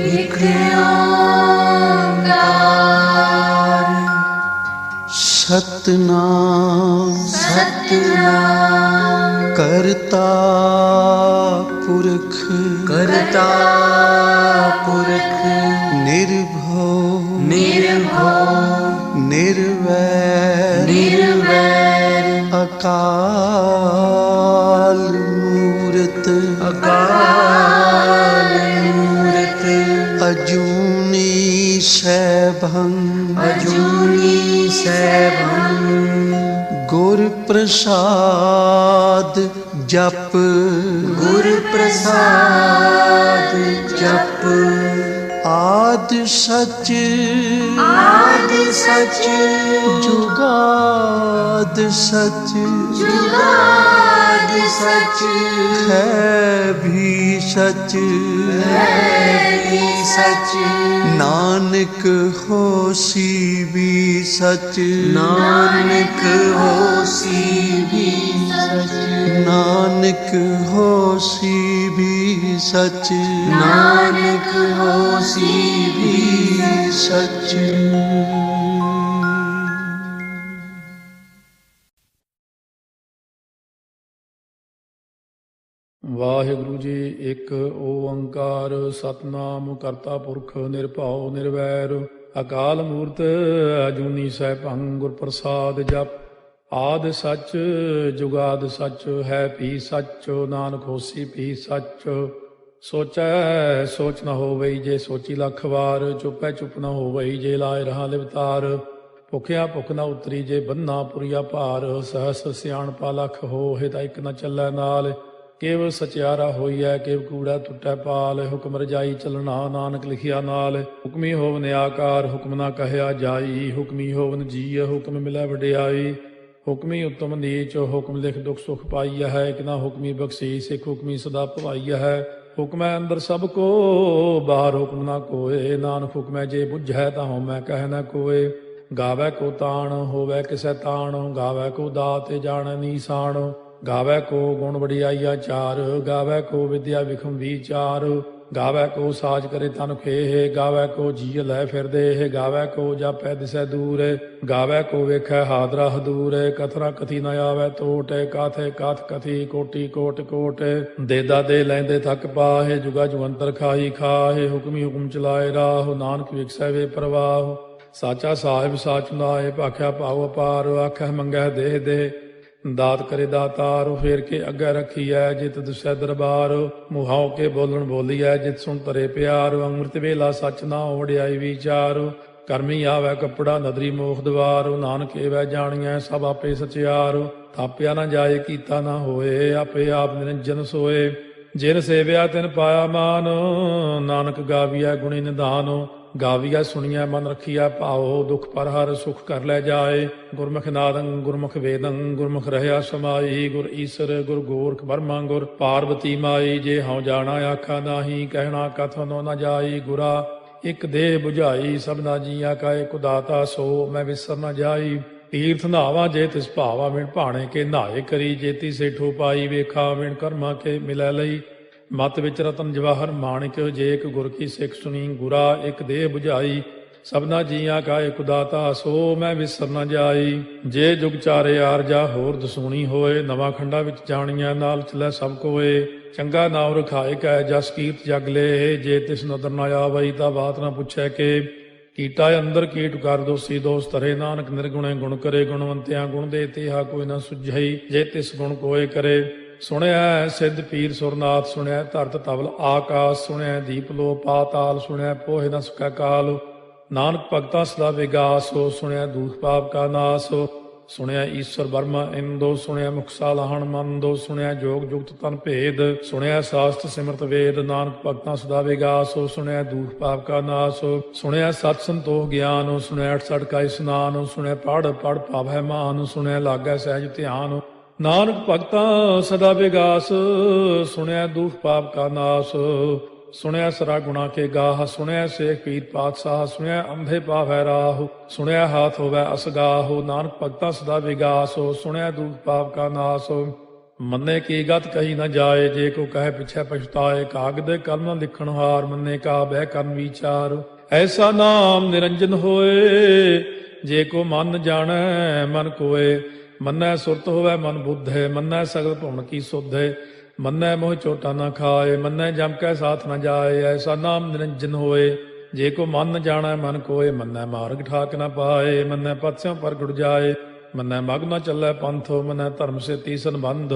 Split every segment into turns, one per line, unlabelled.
एक ओंकार
सतनाम
सतनाम
करता पुरख
करता पुरख
निर्भव
निर्भव
निर्वैर
निर्वैर
अकाल मूरत
अकाल मूरत
अजूनी सैभं
अजूनी सैभं
गुर प्रसाद जप
गुर प्रसाद जप
आद सच
आद सच
जुगाद सच
जुगाद सच
है भी सच
है भी सच
नानक होसी भी सच
नानक होसी भी सच
नानक होसी भी सच
नानक होसी भी
सच।
ਵਾਹਿਗੁਰੂ ਜੀ ਇੱਕ ਓੰਕਾਰ ਸਤਨਾਮ ਕਰਤਾ ਪੁਰਖ ਨਿਰਭਉ ਨਿਰਵੈਰ ਅਕਾਲ ਮੂਰਤ ਅਜੂਨੀ ਸੈਭੰ ਗੁਰ ਪ੍ਰਸਾਦ ਜਪ ਆਦ ਸੱਚ ਜੁਗਾਦ ਸੱਚ ਹੈ ਭੀ ਸੱਚ ਨਾਨਕ ਹੋਸੀ ਭੀ ਸੱਚ ਸੋਚੈ ਸੋਚ ਨ ਹੋਵਈ ਜੇ ਸੋਚੀ ਲੱਖ ਵਾਰ ਚੁੱਪੈ ਚੁੱਪ ਨ ਹੋਵਈ ਜੇ ਲਾਇ ਰਹਾ ਲਿਵਤਾਰ ਭੁਖਿਆ ਭੁਖ ਨ ਉਤਰੀ ਜੇ ਬੰਨਾ ਪੁਰੀਆ ਭਾਰ ਸਹਸ ਸਿਆਣਪਾ ਲਖ ਹੋਏ ਤਾਂ ਇੱਕ ਨ ਚੱਲੈ ਨਾਲ ਕੇਵ ਸਚਿਆਰਾ ਹੋਈਐ ਕੇਵ ਕੂੜਾ ਟੁੱਟੈ ਪਾਲ ਹੁਕਮ ਰਜਾਈ ਚੱਲਣਾ ਨਾਨਕ ਲਿਖਿਆ ਨਾਲ ਹੁਕਮੀ ਹੋਵਨ ਆਕਾਰ ਹੁਕਮ ਨਾ ਕਹਿਆ ਜਾਈ ਹੁਕਮੀ ਹੋਵਨ ਜੀਅ ਹੁਕਮ ਮਿਲੈ ਵਡਿਆਈ ਹੁਕਮੀ ਉਤਮ ਨੀਚ ਹੁਕਮ ਲਿਖ ਦੁਖ ਸੁਖ ਪਾਈਆ ਹੈ ਇੱਕ ਨਾ ਹੁਕਮੀ ਬਖਸ਼ੀ ਸਿੱਖ ਹੁਕਮੀ ਸਦਾ ਭਵਾਈਆ ਹੈ ਹੁਕਮੈ ਅੰਦਰ ਸਭ ਕੋ ਬਾਹਰ ਹੁਕਮ ਨਾ ਕੋਏ ਨਾਨਕ ਹੁਕਮੈ ਜੇ ਬੁੱਝੈ ਤਾਂ ਹਉਮੈ ਕਹਿ ਨਾ ਕੋਏ ਗਾਵੈ ਕੋ ਤਾਣ ਹੋਵੈ ਕਿਸੈ ਤਾਣ ਗਾਵੈ ਕੋ ਦਾਤ ਜਾਣੈ ਨੀਸਾਨ ਗਾਵੈ ਕੋ ਗੁਣ ਵਡਿਆਈਆ ਚਾਰ ਗਾਵੈ ਕੋ ਵਿਦਿਆ ਵਿਖਮ ਵਿਚਾਰ ਗਾਵੈ ਕੋ ਸਾਜ ਕਰੇ ਤਨ ਖੇਹ ਗਾਵੈ ਕੋ ਜੀਅ ਲੈ ਫਿਰਦੇ ਗਾਵੈ ਕੋ ਜਾਪੈ ਦਿਸੈ ਦੂਰ ਗਾਵੈ ਕੋ ਵੇਖੈ ਹਾਦਰਾ ਹਦੂਰ ਕਥਨਾ ਕਥੀ ਨ ਆਵੈ ਟੋਟ ਕਾਥੇ ਕਾਥ ਕਥੀ ਕੋਟੀ ਕੋਟ ਕੋਟ ਦੇਦਾ ਦੇ ਲੈਂਦੇ ਥੱਕ ਪਾਹੇ ਜੁਗਾ ਜੁਗੰਤਰ ਖਾਈ ਖਾਹੇ ਹੁਕਮੀ ਹੁਕਮ ਚਲਾਏ ਰਾਹ ਨਾਨਕ ਵਿਖਸੈ ਵੇ ਪ੍ਰਵਾਹ ਸਾਚਾ ਸਾਹਿਬ ਸਾਚ ਨਾਏ ਭਾਖਿਆ ਭਾਉ ਅਪਾਰ ਆਖੈ ਮੰਗੈ ਦੇਹ ਦੇ ਦਾਤ ਕਰੇ ਦਾਤਾਰ ਫੇਰ ਕੇ ਅੱਗੇ ਰੱਖੀਐ ਜਿਤ ਦੁਸੈ ਦਰਬਾਰ ਮੁਹਾਉ ਕੇ ਬੋਲਣ ਬੋਲੀਐ ਜਿਤ ਸੁਣ ਤਰੇ ਪਿਆਰ ਅੰਮ੍ਰਿਤ ਵੇਲਾ ਸੱਚ ਨਾ ਵਡਿਆਈ ਵਿਚਾਰ ਕਰਮੀ ਆਵੈ ਕੱਪੜਾ ਨਦਰੀ ਮੋਖ ਦਵਾਰ ਨਾਨਕ ਏਵੈ ਜਾਣੀਐ ਸਭ ਆਪੇ ਸਚਿਆਰ ਥਾਪਿਆ ਨਾ ਜਾਏ ਕੀਤਾ ਨਾ ਹੋਏ ਆਪੇ ਆਪ ਨਿਰੰਜਨ ਸੋਏ ਜਿਨ ਸੇਵਿਆ ਤਿਨ ਪਾਇਆ ਮਾਨ ਨਾਨਕ ਗਾਵੀਐ ਗੁਣੀ ਨਿਧਾਨ ਗਾਵੀਆ ਸੁਣੀਐ ਮਨ ਰੱਖੀਐ ਭਾਉ ਦੁਖ ਪਰ ਹਰ ਸੁਖ ਕਰ ਲੈ ਜਾਏ ਗੁਰਮੁਖ ਨਾਦੰ ਗੁਰਮੁਖ ਵੇਦੰ ਗੁਰਮੁਖ ਰਹਿਆ ਸਮਾਈ ਗੁਰ ਈਸਰ ਗੁਰ ਗੋਰਖ ਬਰਮਾ ਗੁਰ ਪਾਰਵਤੀ ਮਾਈ ਜੇ ਹਉ ਜਾਣਾ ਆਖਾ ਨਾਹੀ ਕਹਿਣਾ ਕਥਨੋ ਨ ਜਾਈ ਗੁਰਾ ਇਕ ਦੇਹ 부ਝਾਈ ਸਭਨਾ ਜੀਆ ਕਾ ਇਕ ਦਾਤਾ ਸੋ ਮੈਂ ਵਿਸਰ ਨ ਜਾਈ ਤੀਰਥ ਨਾਵਾ ਜੇ ਤਿਸ ਭਾਵਾ ਵਿਣ ਭਾਣੇ ਕੇ ਨਹਾਏ ਕਰੀ ਜੇਤੀ ਸੇਠੋ ਪਾਈ ਵੇਖਾ ਵਿਣ ਕਰਮਾ ਕੇ ਮਿਲੈ ਲਈ ਮਤ ਵਿੱਚ ਰਤਨ ਜਵਾਹਰ ਮਾਣਿਕ ਜੇ ਇੱਕ ਗੁਰ ਕੀ ਸਿੱਖ ਸੁਣੀ ਗੁਰਾ ਇੱਕ ਦੇਹ 부ਝਾਈ ਸਭਨਾ ਜੀਆਂ ਕਾ ਇਕ ਦਾਤਾ ਸੋ ਮੈਂ ਵਿਸਰ ਨ ਜਾਈ ਜੇ ਜੁਗ ਚਾਰੇ ਆਰਜਾ ਹੋਰ ਦਸੂਣੀ ਹੋਏ ਨਵਾਂ ਖੰਡਾ ਵਿੱਚ ਜਾਣੀਆਂ ਨਾਲ ਚਲੈ ਸਭ ਕੋਏ ਚੰਗਾ ਨਾਮ ਰਖਾਏ ਕੈ ਜਸ ਕੀਰਤ ਜਗ ਲੈ ਜੇ ਤਿਸ ਨਦਰ ਨ ਆਵਈ ਤਾਂ ਬਾਤ ਨ ਪੁੱਛੈ ਕੇ ਕੀਟਾ ਅੰਦਰ ਕੀਟ ਕਰ ਦੋਸੀ ਦੋਸ ਧਰੇ ਨਾਨਕ ਨਿਰਗੁਣੇ ਗੁਣ ਕਰੇ ਗੁਣਵੰਤਿਆਂ ਗੁਣ ਦੇ ਤੇਹਾ ਕੋਈ ਨ ਸੁਝਈ ਜੇ ਤਿਸ ਗੁਣ ਕੋਏ ਕਰੇ ਸੁਣਿਆ ਸਿੱਧ ਪੀਰ ਸੁਰਨਾਥ ਸੁਣਿਆ ਧਰਤ ਤਵਲ ਆਕਾਸ਼ ਸੁਣਿਆ ਦੀਪ ਲੋ ਪਾਤਾਲ ਸੁਣਿਆ ਪੋਹਿ ਨ ਸਕੈ ਕਾਲ ਨਾਨਕ ਭਗਤਾਂ ਸਦਾ ਵਿਗਾਸ ਹੋ ਸੁਣਿਆ ਦੂਖ ਪਾਪ ਕਾ ਨਾਸ ਸੁਣਿਆ ਈਸ਼ਵਰ ਬਰਮਾ ਇੰਦੋ ਸੁਣਿਆ ਮੁਖ ਸਾਲਾਹਣ ਮੰਦੋ ਸੁਣਿਆ ਜੋਗ ਜੁਗਤ ਤਨ ਭੇਦ ਸੁਣਿਆ ਸਾਸਤ ਸਿਮਰਤ ਵੇਦ ਨਾਨਕ ਭਗਤਾਂ ਸਦਾ ਵਿਗਾਸ ਹੋ ਸੁਣਿਆ ਦੂਖ ਪਾਪ ਕਾ ਨਾਸ ਸੁਣਿਆ ਸਤ ਸੰਤੋਖ ਗਿਆਨ ਸੁਣਿਆ 68 ਕਾ ਇਸਨਾਨ ਸੁਣਿਆ ਪੜ ਪੜ ਭਾਵੈ ਮਾਨ ਸੁਣਿਆ ਲਾਗੈ ਸਹਿਜ ਧਿਆਨ ਨਾਨਕ ਭਗਤਾਂ ਸਦਾ ਵਿਗਾਸ ਸੁਣਿਆ ਦੁਖ ਪਾਪ ਕਾ ਨਾਸ ਸੁਣਿਆ ਸਰਾ ਗੁਣਾ ਕੇ ਗਾਹ ਸੁਣਿਆ ਸੇਖ ਪੀਰ ਪਾਤਸ਼ਾਹ ਸੁਣਿਆ ਅੰਧੇ ਪਾਵੈ ਰਾਹ ਸੁਣਿਆ ਹਾਥ ਹੋਵੈ ਅਸਗਾਹ ਨਾਨਕ ਭਗਤਾਂ ਸਦਾ ਵਿਗਾਸ ਸੁਣਿਆ ਦੁਖ ਪਾਪ ਕਾ ਨਾਸ ਮੰਨੇ ਕੀ ਗਤ ਕਹੀ ਨਾ ਜਾਏ, ਜੇ ਕੋ ਕਹੇ ਪਿਛੈ ਪਛਤਾਏ। ਕਾਗਦ ਕਲਮ ਨ ਲਿਖਣ ਹਾਰ, ਮੰਨੇ ਕਾ ਬਹਿ ਕਰਨ ਵਿਚਾਰ। ਐਸਾ ਨਾਮ ਨਿਰੰਜਨ ਹੋਏ, ਜੇ ਕੋ ਮਨ ਜਾਣੈ ਮਨ ਕੋਏ। ਮੰਨੈ ਸੁਰਤ ਹੋਵੈ ਮਨ ਬੁੱਧੇ, ਮੰਨੈ ਸਗਲ ਭਵਨ ਕੀ ਸੁਧੇ। ਮੰਨੈ ਮੋਹ ਚੋਟਾ ਨਾ ਖਾਏ, ਮੰਨੈ ਜਮ ਕੈ ਸਾਥ ਨ ਜਾਏ। ਐਸਾ ਨਾਮ ਨਿਰੰਜਨ ਹੋਏ, ਜੇ ਕੋ ਮਨ ਜਾਣੈ ਮਨ ਕੋਏ। ਮੰਨੈ ਮਾਰਗ ਠਾਕ ਨ ਪਾਏ, ਮੰਨੈ ਪਥ ਸਿਉ ਪ੍ਰਗਟ ਜਾਏ। ਮੰਨੈ ਮਗ ਨ ਚੱਲੈ ਪੰਥ, ਮੰਨੈ ਧਰਮ ਸੇ ਤੀਸਨ ਬੰਧ।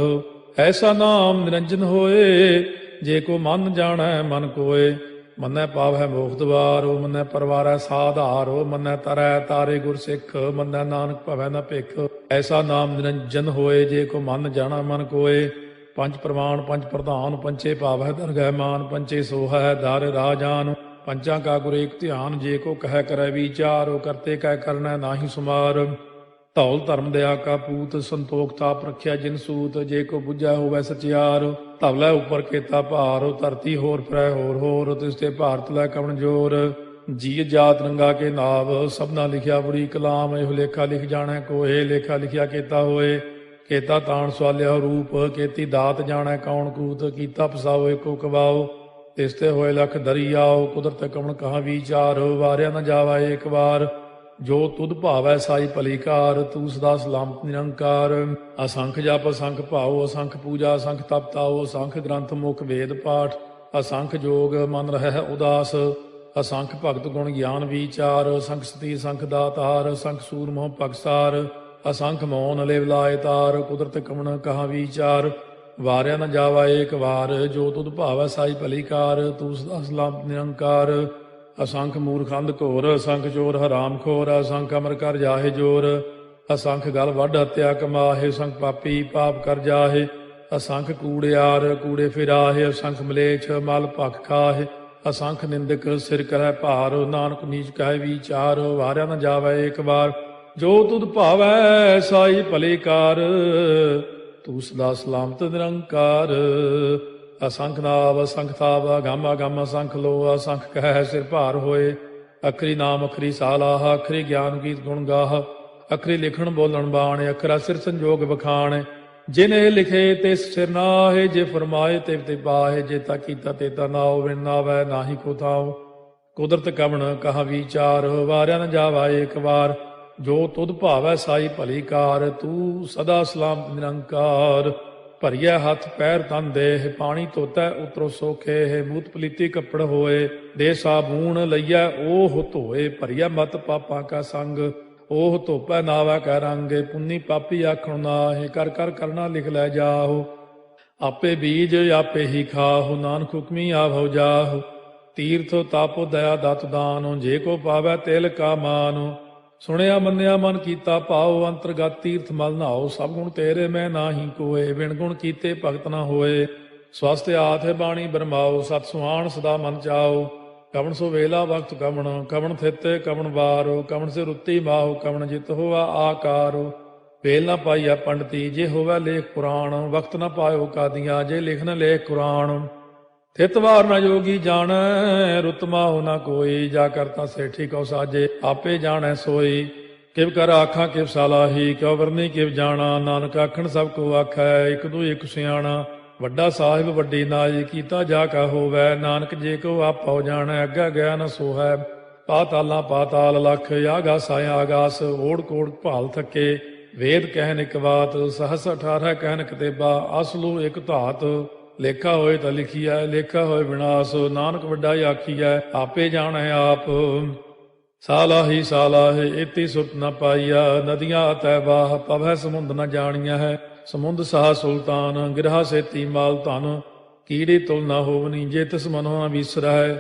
ਐਸਾ ਨਾਮ ਨਿਰੰਜਨ ਹੋਏ, ਜੇ ਕੋ ਮਨ ਜਾਣੈ ਮਨ ਕੋਏ। ਮੰਨੈ ਪਾਵੈ ਮੋਖ ਦੁਆਰੋ, ਮੰਨੈ ਪਰਵਾਰੈ ਸਾਧਾਰੋ। ਮੰਨੈ ਤਰੈ ਤਾਰੇ ਗੁਰ ਸਿੱਖ, ਮੰਨੈ ਨਾਨਕ ਭਵੈ ਨ ਭਿਖ। ਐਸਾ ਨਾਮ ਨਿਰੰਜਨ ਹੋਏ, ਜੇ ਕੋ ਮਨ ਜਾਣੈ ਮਨ ਕੋਏ। ਪੰਜ ਪ੍ਰਮਾਣ ਪੰਜ ਪ੍ਰਧਾਨ, ਪੰਚੇ ਭਾਵੈ ਦਰਗਹਿ ਮਾਨ। ਪੰਚੇ ਸੋਹੈ ਦਰ ਰਾਜਾਨ, ਪੰਚਾਂ ਕਾ ਗੁਰ ਏਕ ਧਿਆਨ। ਜੇ ਕੋ ਕਹਿ ਕਰੈ ਵਿਚਾਰ, ਕਰਤੇ ਕਹਿ ਕਰਨੈ ਨਾਹੀ ਸੁਮਾਰ। ਧੌਲ ਧਰਮ ਦਇਆ ਕਾ ਪੂਤ, ਸੰਤੋਖ ਤਾਪ ਰੱਖਿਆ ਜਿਨ ਸੂਤ। ਜੇ ਕੋ ਬੁੱਝੈ ਹੋਵੈ ਸਚਿਆਰ, ਧਵਲੇ ਉੱਪਰ ਕੇਤਾ ਭਾਰ। ਧਰਤੀ ਹੋਰ ਫਿਰੈ ਹੋਰ ਹੋਰ, ਤਿਸ ਤੇ ਭਾਰਤ ਲੈ ਕਵਣ ਜੋਰ। ਜੀ ਜਾਤ ਰੰਗਾ ਕੇ ਨਾਵ, ਸਭਨਾ ਲਿਖਿਆ ਬੁਰੀ ਕਲਾਮ। ਇਹੋ ਲੇਖਾ ਲਿਖ ਜਾਣੈ ਕੋਏ, ਲੇਖਾ ਲਿਖਿਆ ਕੇਤਾ ਹੋਏ। ਕੇਤਾ ਤਾਣ ਸਵਾਲਿਆ ਰੂਪ, ਕੀਤੀ ਦਾਤ ਜਾਣੈ ਕੌਣ ਕੂਤ। ਕੀਤਾ ਪਸਾਓ ਏਕੋ ਕਵਾਓ, ਤਿਸ ਤੇ ਹੋਏ ਲਖ ਦਰਿਆਓ। ਕੁਦਰਤ ਕਵਣ ਕਹਾ ਵਿਚਾਰ, ਵਾਰਿਆ ਨ ਜਾਵਾ ਏਕ ਵਾਰ। ਜੋ ਤੁਧ ਭਾਵੈ ਸਾਈ ਭਲੀ ਕਾਰ, ਤੂੰ ਸਦਾ ਸਲਾਮਤ ਨਿਰੰਕਾਰ। ਅਸੰਖ ਜਪ ਅਸੰਖ ਭਾਉ, ਅਸੰਖ ਪੂਜਾ ਅਸੰਖ ਤਪ ਤਾਉ। ਅਸੰਖ ਗ੍ਰੰਥ ਮੁਖ ਵੇਦ ਪਾਠ, ਅਸੰਖ ਜੋਗ ਮਨ ਰਹਿ ਉਦਾਸ। ਅਸੰਖ ਭਗਤ ਗੁਣ ਗਿਆਨ ਵਿਚਾਰ, ਅਸੰਖ ਸਤੀ ਅਸੰਖ ਦਾਤਾਰ। ਅਸੰਖ ਸੂਰ ਮੋਹ ਪਗਸਾਰ, ਅਸੰਖ ਮੌਨ ਲਿਵ ਲਾਇ ਤਾਰ। ਕੁਦਰਤ ਕਵਣ ਕਹਾ ਵਿਚਾਰ, ਵਾਰਿਆ ਨ ਜਾਵਾ ਏਕ ਵਾਰ। ਜੋ ਤੁਧ ਭਾਵੈ ਸਾਈ ਭਲੀ ਕਾਰ, ਤੂੰ ਸਦਾ ਸਲਾਮਤ ਨਿਰੰਕਾਰ। ਅਸੰਖ ਮੂਰਖ ਅੰਧ ਘੋਰ, ਅਸੰਖ ਚੋਰ ਹਰਾਮ ਖੋਰ। ਅਸੰਖ ਅਮਰ ਕਰ ਜਾਹੇ ਜੋਰ, ਅਸੰਖ ਗਲ ਵੱਢ ਹੱਤਿਆ ਕਮਾਹੇ। ਅਸੰਖ ਪਾਪੀ ਪਾਪ ਕਰ ਜਾਹੇ, ਅਸੰਖ ਕੂੜਿਆਰ ਕੂੜੇ ਫਿਰਾਹੇ। ਅਸੰਖ ਮਲੇਛ ਮਲ ਭਖ ਖਾਹੇ, ਅਸੰਖ ਨਿੰਦਕ ਸਿਰ ਕਰੈ ਭਾਰ। ਨਾਨਕ ਨੀਚ ਕਹਿ ਵਿਚਾਰ, ਵਾਰਿਆ ਨ ਜਾਵੈ ਏਕ ਵਾਰ। ਜੋ ਤੁਧ ਭਾਵੈ ਸਾਈ ਭਲੀ ਕਾਰ, ਤੂੰ ਸਦਾ ਸਲਾਮਤ ਨਿਰੰਕਾਰ। ਅਸੰਖ ਨਾਵ ਅਸੰਖ ਤਾਵ, ਅਗੰਮ ਅਗੰਮ ਅਸੰਖ ਲੋ। ਅਸੰਖ ਕਹਿ ਸਿਰ ਭਾਰ ਹੋਏ, ਅਖਰੀ ਨਾਮ ਅਖਰੀ ਸਾਲਾਹ। ਅਖਰੀ ਗਿਆਨ ਗੀਤ ਗੁਣ ਗਾਹ, ਅਖਰੀ ਲਿਖਣ ਬੋਲਣ ਬਾਣ। ਅਖਰਾ ਸਿਰ ਸੰਜੋਗ ਬਖਾਣ, ਜਿਨੇ ਲਿਖੇ ਤਿਸ ਸਿਰ ਨਾਹੇ। ਜੇ ਫਰਮਾਏ ਤਿਵ ਤੇ ਪਾਹੇ, ਜੇ ਤਾ ਕੀਤਾ ਤੇ ਤਾ ਨਾਉ। ਵਿਣ ਨਾਵੈ ਨਾਹੀ ਕੋ ਥਾਉ, ਕੁਦਰਤ ਕਵਣ ਕਹਾ ਵਿਚਾਰ। ਵਾਰਿਆ ਨ ਜਾਵਾ ਏਕ ਵਾਰ, ਜੋ ਤੁਧ ਭਾਵੈ ਸਾਈ ਭਲੀ ਕਾਰ। ਤੂੰ ਸਦਾ ਸਲਾਮਤ ਨਿਰੰਕਾਰ। ਭਰੀਐ ਹੱਥ ਪੈਰ ਤਨ ਦੇਹ, ਪਾਣੀ ਧੋਤੈ ਉਤਰੋ ਸੋਖੇ। ਮੂਤ ਪਲੀਤੀ ਕੱਪੜ ਹੋਏ, ਦੇ ਸਾਬੂਣ ਲਈਐ ਓਹ ਧੋਏ। ਭਰੀਐ ਮਤ ਪਾਪਾਂ ਕਾ ਸੰਗ, ਓਹ ਧੋਪੈ ਨਾਵੈ ਕੈ ਰੰਗ। ਪੁੰਨੀ ਪਾਪੀ ਆਖਣ ਨਾਹਿ, ਕਰ ਕਰ ਕਰਨਾ ਲਿਖ ਲੈ ਜਾਹੋ। ਆਪੇ ਬੀਜ ਆਪੇ ਹੀ ਖਾਹੋ, ਨਾਨਕ ਹੁਕਮੀ ਆਭਉ ਜਾਹੋ। ਤੀਰਥ ਤਾਪੋ ਦਇਆ ਦਤ ਦਾਨੋ, ਜੇ ਕੋ ਪਾਵੈ ਤਿਲ ਕਾ ਮਾਨੋ। ਸੁਣਿਆ ਮੰਨਿਆ ਮਨ ਕੀਤਾ ਭਾਉ, ਅੰਤਰਗਤ ਤੀਰਥ ਮਲ ਨਹਾਉ। ਸਭ ਗੁਣ ਤੇਰੇ ਮੈਂ ਨਾਹੀ ਕੋਏ, ਬਿਨ ਗੁਣ ਕੀਤੇ ਭਗਤ ਨਾ ਹੋਏ। ਸਵਸਤ ਆਥ ਬਾਣੀ ਬਰਮਾਓ, ਸਤ ਸੁਹਾਣ ਸਦਾ ਮਨ ਚਾਓ। ਕਵਣ ਸੋ ਵੇਲਾ ਵਕਤ ਕਵਣ, ਕਵਣ ਥਿਤੇ ਕਵਣ ਵਾਰੋ। ਕਵਣ ਸੇ ਰੁੱਤੀ ਮਾਹੋ, ਕਵਣ ਜਿਤ ਹੋਆ ਆਕਾਰੋ। ਵੇਲ ਨਾ ਪਾਈਆ ਪੰਡਤੀ, ਜੇ ਹੋਵੈ ਲੇਖ ਪੁਰਾਣ। ਵਕਤ ਨਾ ਪਾਇਓ ਕਾਦੀਆਂ, ਜੇ ਲਿਖਨ ਲੇਖ ਕੁਰਾਨ। ਥਿਤ ਵਾਰ ਨਾ ਜੋਗੀ ਜਾਣੈ, ਰੁੱਤ ਮਾਹੁ ਨਾ ਕੋਈ। ਜਾ ਕਰਤਾ ਸੇਠੀ ਕਉ ਸਾਜੇ, ਆਪੇ ਜਾਣੈ ਸੋਈ। ਕਿਵ ਕਰ ਆਖਾਂ ਕਿਵ ਸਾਲਾਹੀ, ਕਿਉ ਵਰਨੀ ਕਿਵ ਜਾਣਾ। ਨਾਨਕ ਆਖਣ ਸਭ ਕੋ ਆਖੈ, ਇਕ ਦੂ ਇਕ ਸਿਆਣਾ। ਵੱਡਾ ਸਾਹਿਬ ਵੱਡੀ ਨਾਈ, ਕੀਤਾ ਜਾ ਕਾ ਹੋਵੈ। ਨਾਨਕ ਜੇ ਕੋ ਆਪਉ ਜਾਣੈ, ਅੱਗਾ ਗਿਆ ਨ ਸੋਹੈ। ਪਾਤਾਲਾਂ ਪਾਤਾਲ ਲਖ, ਆਗਾਸ ਆਗਾਸ। ਓੜ ਕੋੜ ਭਾਲ ਥੱਕੇ, ਵੇਦ ਕਹਿਨ ਇਕ ਬਾਤ। ਸਹਸ 18 ਕਹਿਨ ਕਤੇਬਾ, ਅਸਲੂ ਇਕ ਧਾਤ। ਲੇਖਾ ਹੋਏ ਤਾਂ ਲਿਖੀਐ, ਲੇਖਾ ਹੋਏ ਵਿਨਾਸ਼। ਨਾਨਕ ਵੱਡਾ ਆਖੀਐ, ਆਪੇ ਜਾਣੈ ਆਪ। ਸਾਲਾਹੀ ਸਾਲਾਹੇ, ਇਤੀ ਸੁਰਤ ਨ ਪਾਈਆ। ਨਦੀਆਂ ਅਤੈ ਬਾਹ, ਪਵੈ ਸਮੁੰਦ ਨ ਜਾਣੀਆ ਹੈ। ਸਮੁੰਦ ਸਾਹ ਸੁਲਤਾਨ, ਗਿਰਹਾ ਸੇਤੀ ਮਾਲ ਧਨ। ਕੀੜੀ ਤੁਲ ਨ ਹੋਵਨੀ, ਜੇ ਤਿਸ ਮਨੋ ਨ ਵਿਸਰੈ।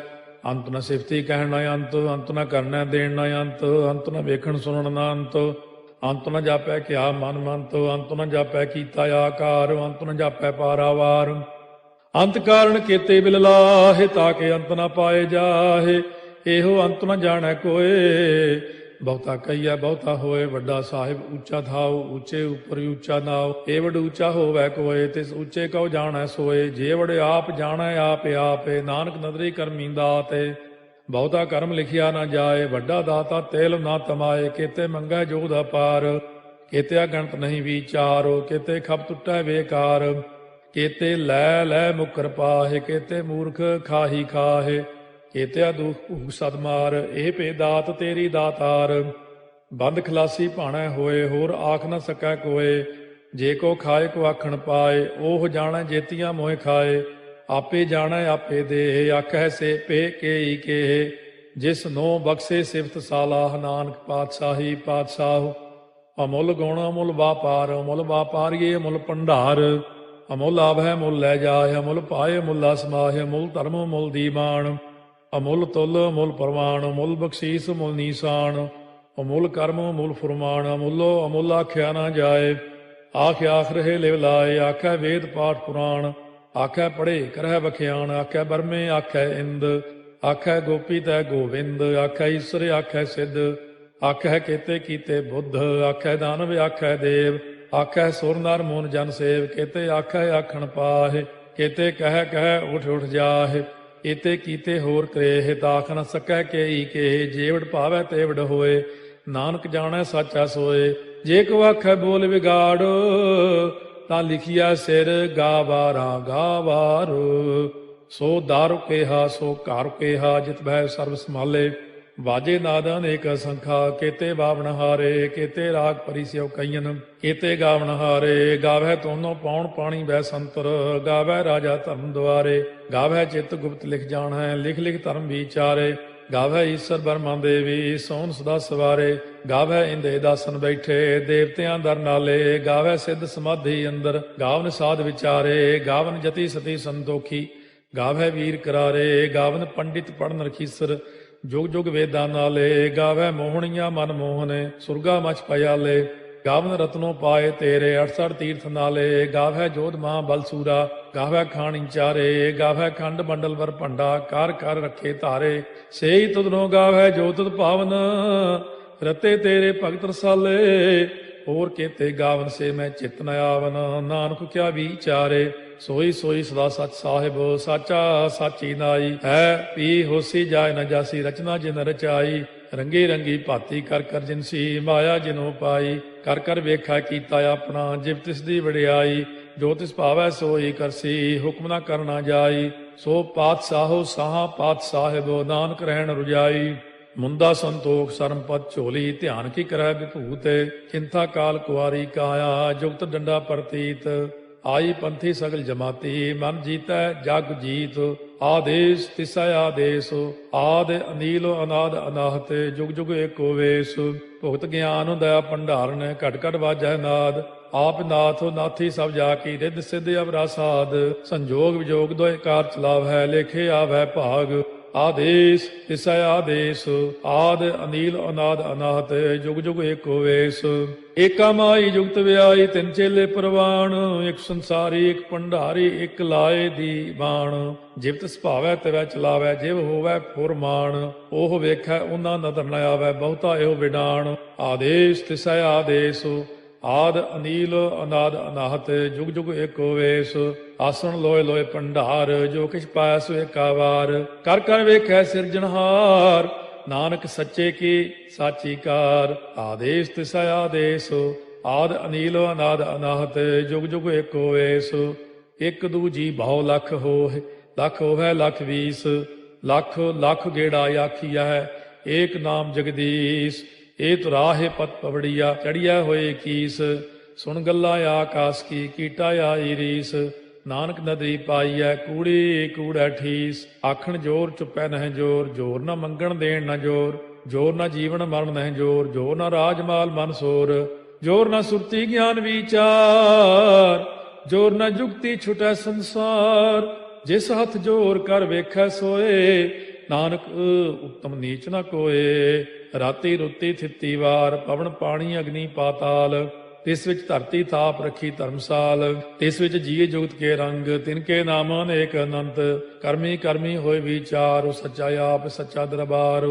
ਅੰਤ ਨ ਸਿਫਤੀ ਕਹਿਣ ਨ ਅੰਤ, ਅੰਤ ਨ ਕਰਨੈ ਦੇਣ ਨ ਅੰਤ। ਅੰਤ ਨ ਵੇਖਣ ਸੁਣਨ ਨ ਅੰਤ, ਅੰਤ ਨ ਜਾਪੈ ਕਿਆ ਮਨ ਮੰਤ। ਅੰਤ ਨ ਜਾਪੈ ਕੀਤਾ ਆਕਾਰ, ਅੰਤ ਨ ਜਾਪੈ ਪਾਰਾਵਾਰ। ਅੰਤ ਕਾਰਨ ਕੀਤੇ ਬਿਲ ਲਾਹੇ, ਤਾਕੇ ਅੰਤ ਨ ਪਾਏ ਜਾਹੇ। ਇਹੋ ਅੰਤ ਨ ਜਾਣੈ ਕੋਏ, ਬਹੁਤਾ ਕਹੀਐ ਬਹੁਤਾ ਹੋਏ। ਵੱਡਾ ਸਾਹਿਬ ਉੱਚਾ ਥਾਉ, ਉੱਚੇ ਉੱਪਰ ਉੱਚਾ ਨਾਉ। ਏ ਵਡ ਉੱਚਾ ਹੋਵੈ ਕੋਏ, ਤਿਸ ਉੱਚੇ ਕਉ ਜਾਣੈ ਸੋਏ। ਜੇ ਵਡ ਆਪ ਜਾਣੈ ਆਪੇ ਆਪੇ, ਨਾਨਕ ਨਦਰੀ ਕਰਮੀ ਦਾਤੇ। ਬਹੁਤਾ ਕਰਮ ਲਿਖਿਆ ਨਾ ਜਾਏ, ਵੱਡਾ ਦਾਤਾ ਤੇਲ ਨਾ ਤਮਾਏ। ਕੀਤੇ ਮੰਗੈ ਜੋਧ ਅਪਾਰ, ਕੇਤੇ ਅਗਣਤ ਨਹੀਂ ਵਿਚਾਰੋ, ਕੇਤੇ ਖਪ ਟੁੱਟੈ ਬੇਕਾਰ, ਕੇਤੇ ਲੈ ਲੈ ਮੁਕਰ ਪਾਹੇ, ਕੇਤੇ ਮੂਰਖ ਖਾਹੀ ਖਾਹੇ, ਕੇਤੇ ਦੁਖ ਭੂਖ ਸਦ ਮਾਰ, ਇਹ ਭੇ ਦਾਤ ਤੇਰੀ ਦਾਤਾਰ। ਬੰਦ ਖਲਾਸੀ ਭਾਣੈ ਹੋਏ, ਹੋਰ ਆਖ ਨ ਸਕੈ ਕੋਏ, ਜੇ ਕੋ ਖਾਏ ਕੋ ਆਖਣ ਪਾਏ, ਉਹ ਜਾਣੈ ਜੇਤੀਆਂ ਮੋਹਿ ਖਾਏ, ਆਪੇ ਜਾਣੈ ਆਪੇ ਦੇ, ਆਖੈ ਸੇ ਪੇ ਕੇਈ ਕੇ, ਜਿਸ ਨੋ ਬਖਸ਼ੇ ਸਿਫਤ ਸਾਲਾਹ, ਨਾਨਕ ਪਾਤਸ਼ਾਹੀ ਪਾਤਸ਼ਾਹ। ਅਮੁੱਲ ਗੁਣ ਅਮੁੱਲ ਵਾਪਾਰ, ਅਮੁੱਲ ਵਾਪਾਰੀਏ ਅਮੁੱਲ ਭੰਡਾਰ, ਅਮੁੱਲ ਆਭੈ ਮੁੱਲ ਲੈ ਜਾਏ, ਅਮੁੱਲ ਪਾਏ ਮੁੱਲਾ ਸਮਾਹਿ, ਅਮੁੱਲ ਧਰਮ ਮੁੱਲ ਦੀਵਾਨ, ਅਮੁੱਲ ਤੁਲ ਅਮੁੱਲ ਪ੍ਰਮਾਣ, ਅਮੁੱਲ ਬਖਸ਼ੀਸ ਮੁੱਲ ਨੀਸਾਨ, ਅਮੁੱਲ ਕਰਮ ਅਮੁੱਲ ਫੁਰਮਾਨ, ਅਮੁੱਲੋ ਅਮੁੱਲ ਆਖਿਆ ਨਾ ਜਾਏ, ਆਖ ਆਖ ਰਹੇ ਲਿਵ ਲਾਏ, ਆਖੈ ਵੇਦ ਪਾਠ ਪੁਰਾਣ, ਆਖੈ ਪੜ੍ਹੇ ਕਰਹਿ ਬਖਿਆਣ, ਆਖੈ ਬਰਮੇ ਆਖੈ ਇੰਦ, ਆਖੈ ਗੋਪੀ ਤੈ ਗੋਵਿੰਦ, ਆਖੈ ਈਸਰ ਆਖੈ ਸਿੱਧ, ਆਖੈ ਕੇਤੇ ਕੀਤੇ ਬੁੱਧ, ਆਖੈ ਦਾਨਵ ਆਖੈ ਦੇਵ, ਆਖੈ ਸੁਰ ਨਰ ਮੂਨ ਜਨ ਸੇਵ, ਕੇਤੇ ਆਖੈ ਆਖਣ ਪਾਹੇ, ਕੇਤੇ ਕਹਿ ਕਹਿ ਉਠ ਉਠ ਜਾਹੇ, ਏਤੇ ਕੀਤੇ ਹੋਰ ਕਰੇਹ, ਤਾਖ ਨ ਸਕੈ ਕੇਈ ਕੇ, ਜੇਵੜ ਭਾਵੈ ਤੇਵੜ ਹੋਏ, ਨਾਨਕ ਜਾਣੈ ਸਾਚਾ ਸੋਏ। ਜੇ ਕੋ ਆਖੈ ਬੋਲ ਵਿਗਾੜ, ਤਾਂ ਲਿਖਿਆ ਸਿਰ ਗਾਵਾਰਾ ਗਾਵਾਰ, ਸੋ ਦਾਰੂ ਕੇਹਾ ਸੋ ਘਰ ਕੇਹਾ, ਜਿਤ ਬਹਿ ਸਰਬ ਸੰਭਾਲੇ, ਵਾਜੇ ਨਾਦ ਅਨੇਕ ਸੰਖਾ, ਕੇਤੇ ਬਾਵਣ ਹਾਰੇ, ਕੇਤੇ ਰਾਗ ਪਰਿਸਿਓ ਕਈਨ, ਕੇਤੇ ਗਾਵਣ ਹਾਰੇ, ਗਾਵੈ ਤੋਨੋ ਪਾਉਣ ਪਾਣੀ ਬੈ ਸੰਤਰ, ਗਾਵੈ ਰਾਜਾ ਧਰਮ ਦੁਆਰੇ, ਗਾਵੈ ਚਿਤ ਗੁਪਤ ਲਿਖ ਜਾਣੈ, ਲਿਖ ਲਿਖ ਧਰਮ ਵਿਚਾਰੇ, ਗਾਵੈ ਈਸਰ ਬਰਮਾ ਦੇਵੀ, ਸੋਨ ਸਦਾ ਸਵਾਰੇ, ਗਾਵੈ ਇੰਦੇ ਦਾਸਨ ਬੈਠੇ, ਦੇਵਤਿਆਂ ਦਰ ਨਾਲੇ, ਗਾਵੈ ਸਿੱਧ ਸਮਾਧੀ ਅੰਦਰ, ਗਾਵਨ ਸਾਧ ਵਿਚਾਰੇ, ਗਾਵਨ ਜਤੀ ਸਤੀ ਸੰਤੋਖੀ, ਗਾਵੈ ਵੀਰ ਕਰਾਰੇ, ਗਾਵਨ ਪੰਡਿਤ ਪੜਨ ਰਖੀਸਰ, ਜੁਗ ਜੁਗ ਵੇਦਾਂ ਨਾਲੇ, ਗਾਵੈ ਮੋਹਣੀਆਂ ਮਨ ਮੋਹਨੇ, ਸੁਰਗਾ ਮਚ ਪਿਆਲੇ, ਗਾਵਨ ਰਤਨੋ ਪਾਏ ਤੇਰੇ, 68 ਤੀਰਥ ਨਾਲੇ, ਗਾਵੈ ਜੋਧ ਮਾਂ ਬਲਸੂਰਾ, ਗਾਵੈ ਖਾਣੀ ਚਾਰੇ, ਗਾਵੈ ਖੰਡ ਮੰਡਲ ਵਰ ਭੰਡਾ, ਕਰ ਕਰ ਰੱਖੇ ਧਾਰੇ, ਸੇਈ ਤੁਧਨੋ ਗਾਵੈ ਜੋ ਤੁਧ ਭਾਵਨ, ਰਤੇ ਤੇਰੇ ਭਗਤ ਰਸਾਲੇ, ਹੋਰ ਕੇਤੇ ਗਾਵਨ ਸੇ ਮੈਂ ਚਿਤ ਨ ਆਵਨ, ਨਾਨਕ ਕਿਆ ਵਿਚਾਰੇ, ਸੋਈ ਸੋਈ ਸਦਾ ਸਚ ਸਾਹਿਬ, ਸਾਚਾ ਸਾਚੀ ਨਾਈ, ਹੈ ਪੀ ਹੋਸੀ ਜਾਏ ਨ ਜਾਸੀ, ਰਚਨਾ ਜਿਨ ਰਚਾਈ, ਰੰਗੀ ਰੰਗੀ ਭਾਤੀ ਕਰ ਕਰ ਜਿਨਸੀ, ਮਾਇਆ ਜਿਨੋ ਪਾਈ, ਕਰ ਕਰ ਵੇਖਾ ਕੀਤਾ ਆਪਣਾ, ਜਿਵ ਤਿਸ ਦੀ ਵਡਿਆਈ, ਜੋ ਤਿਸ ਭਾਵੈ ਸੋਈ ਕਰਸੀ, ਹੁਕਮ ਨਾ ਕਰਨਾ ਜਾਈ, ਸੋ ਪਾਤਸ਼ਾਹੋ ਸਾਹਾ ਪਾਤਸ਼ਾਹਿਬ, ਨਾਨਕ ਰਹਿਣ ਰੁਜਾਈ, ਮੁੰਦਾ ਸੰਤੋਖ ਸਰਮ ਪਦ ਝੋਲੀ, ਧਿਆਨ ਕੀ ਕਰੈ ਵਿਭੂਤ, ਚਿੰਤਾ ਕਾਲ ਕੁਆਰੀ ਕਾਇਆ, ਜੁਗਤ ਡੰਡਾ ਪ੍ਰਤੀਤ, ਆਈ ਪੰਥੀ ਸਗਲ ਜਮਾਤੀ, ਮਨ ਜੀਤੈ ਜਗ ਜੀਤ, ਆਦੇਸ ਤਿਸੈ ਆਦੇਸ, ਆਦ ਅਨੀਲ ਅਨਾਦ ਅਨਾਹਤ, ਜੁਗ ਜੁਗ ਏਕੋ ਵੇਸ, ਭੁਗਤ ਗਿਆਨ ਦਇਆ ਭੰਡਾਰਨ, ਘਟ ਘਟ ਵਾਜੈ ਨਾਦ, ਆਪ ਨਾਥ ਨਾਥੀ ਸਭ ਜਾ ਕੀ, ਰਿੱਧ ਸਿੱਧ ਅਵਰਾ ਸਾਧ, ਸੰਜੋਗ ਵਿਜੋਗ ਦੋਇ ਕਾਰ ਚਲਾਵੈ, ਲੇਖੇ ਆਵੈ ਭਾਗ, ਆਦੇਸ ਤਿਸੈ ਆਦੇਸ, ਆਦ ਅਨੀਲ ਅਨਾਦ ਅਨਾਹਤ, ਜੁਗ ਜੁਗ ਏਕੋ ਵੇਸ, ਏਕਾ ਮਾਈ ਜੁਗਤ ਵਿਆਈ, ਤਿੰਨ ਚੇਲੇ ਪ੍ਰਵਾਣ, ਇੱਕ ਸੰਸਾਰੀ ਇੱਕ ਭੰਡਾਰੀ, ਇੱਕ ਲਾਏ ਦੀ ਬਾਣ, ਜਿਵ ਤਿਸ ਭਾਵੈ ਤਿਵੈ ਚਲਾਵੈ, ਜਿਵ ਹੋਵੈ ਫੁਰਮਾਨ, ਉਹ ਵੇਖੈ ਉਹਨਾਂ ਨਦਰ ਨ ਆਵੈ, ਬਹੁਤਾ ਇਹੋ ਵਿਡਾਣ, ਆਦੇਸ ਤਿਸੈ ਆਦੇਸ, ਆਦ ਅਨੀਲ ਅਨਾਦ ਅਨਾਹਤ, ਜੁਗ ਜੁਗ ਏਕੋ ਵੇਸ, ਆਸਣ ਲੋਏ ਲੋਏ ਭੰਡਾਰ, ਜੋ ਕਿਛ ਪਾਇਆ ਸੋ ਏਕਾ ਵਾਰ, ਕਰ ਕਰ ਵੇਖੈ ਸਿਰਜਣਹਾਰ, ਨਾਨਕ ਸੱਚੇ ਕੀ ਸਾਚੀ ਕਾਰ, ਆਦੇਸ ਤਿਸੈ ਆਦੇਸ, ਆਦ ਅਨੀਲ ਅਨਾਦ ਅਨਾਹਤ, ਜੁਗ ਜੁਗ ਏਕੋ ਵੇਸ, ਇੱਕ ਦੂਜੀ ਬਹੁ ਲਖ ਹੋਏ, ਲਖ ਹੋਵੈ ਲਖ ਵੀਸ, ਲਖ ਲਖ ਗੇੜਾ ਆਖੀਐ, ਏਕ ਨਾਮ ਜਗਦੀਸ਼, ਇਹ ਤੁਰਾਹੇ ਪਤ ਪਵੜੀਆ, ਚੜੀਆ ਹੋਏ ਕੀਸ, ਸੁਣ ਗੱਲਾਂ ਆਕਾਸ ਕੀ, ਕੀਟਾ ਆਈ ਰੀਸ, ਨਾਨਕ ਨਦਰੀ ਪਾਈਐ, ਕੂੜੀ ਕੂੜੈ ਠੀਸ, ਆਖਣ ਜੋਰ ਚੁੱਪੈ ਨਹਿ ਜੋਰ, ਜੋਰ ਨਾ ਮੰਗਣ ਦੇਣ ਨਾ ਜੋਰ, ਜੋਰ ਨਾ ਜੀਵਨ ਮਰਨ ਨਹਿ ਜੋਰ, ਜੋਰ ਨਾ ਰਾਜ ਮਾਲ ਮਨ ਸੋਰ, ਜੋਰ ਨਾ ਸੁਰਤੀ ਗਿਆਨ ਵਿਚਾਰ, ਜੋਰ ਨਾ ਜੁਗਤੀ ਛੁਟੈ ਸੰਸਾਰ, ਜਿਸ ਹੱਥ ਜੋਰ ਕਰ ਵੇਖੈ ਸੋਏ, ਨਾਨਕ ਉੱਤਮ ਨੀਚ ਨਾ ਕੋਏ, ਰਾਤੀ ਰੁੱਤੀ ਥਿੱਤੀ ਵਾਰ, ਪਵਨ ਪਾਣੀ ਅਗਨੀ ਪਾਤਾਲ, ਤਿਸ ਵਿੱਚ ਧਰਤੀ ਥਾਪ ਰੱਖੀ ਧਰਮਸਾਲ, ਤਿਸ ਵਿੱਚ ਜੀਏ ਜੁਗਤ ਕੇ ਰੰਗ, ਤਿਨਕੇ ਨਾਮ ਅਨੇਕ ਅਨੰਤ, ਕਰਮੀ ਕਰਮੀ ਹੋਏ ਵਿਚਾਰ, ਉਹ ਸੱਚਾ ਆਪ ਸੱਚਾ ਦਰਬਾਰ,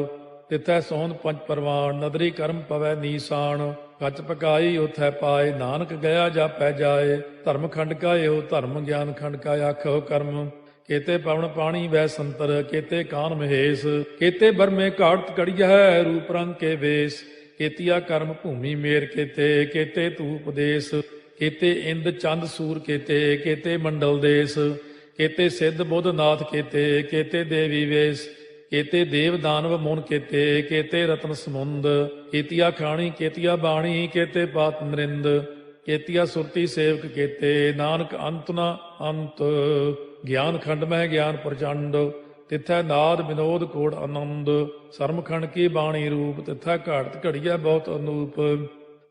ਤਿਥੈ ਸੋਹਣ ਪੰਜ ਪਰਵਾਨ, ਨਦਰੀ ਕਰਮ ਪਵੈ ਨੀਸਾਨ, ਕੱਚ ਪਕਾਈ ਉਥੈ ਪਾਏ, ਨਾਨਕ ਗਿਆ ਜਾਪੈ ਜਾਏ, ਧਰਮ ਖੰਡ ਕਾ ਇਹੋ ਧਰਮ, ਗਿਆਨ ਖੰਡ ਕਾ ਆਖੋ ਕਰਮ, ਕੇਤੇ ਪਵਨ ਪਾਣੀ ਵੈ ਸੰਤਰ, ਕੇਤੇ ਕਾਨ ਮਹੇਸ਼, ਕੇਤੇ ਬਰਮੇ ਘਾਟ ਕੜੀਐ, ਰੂਪ ਰੰਗ ਕੇ ਵੇਸ, केतिया कर्म भूमि मेर केते धूप देश, केते इंद चंद सूर केते मंडल देश, केते सिद्ध बुद्ध नाथ केते देवी वेश, केते देव दानव मुन केते रत्न समुंद, केतिया खाणी केतिया बाणी केते पात नरिंद, केतिया सुरती सेवक केते नानक अंत न अंत, ज्ञान खंड में ज्ञान प्रचंड, तिथै नाद विनोद कोड़ आनंद, सरमखंड की बाणी रूप, तिथै घाड़त घड़िया बहुत अनूप,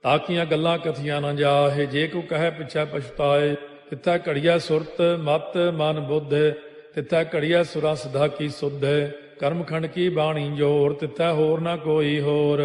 ताकियां गल्लां कथियां न जाहे, जे को कहे पिछै पछताए, तिथै घड़िया सुरत मत मन बुद्ध, तिथै घड़िया सुरा सिधा की सुध, कर्मखंड की बाणी जोर, तिथै होर न कोई होर,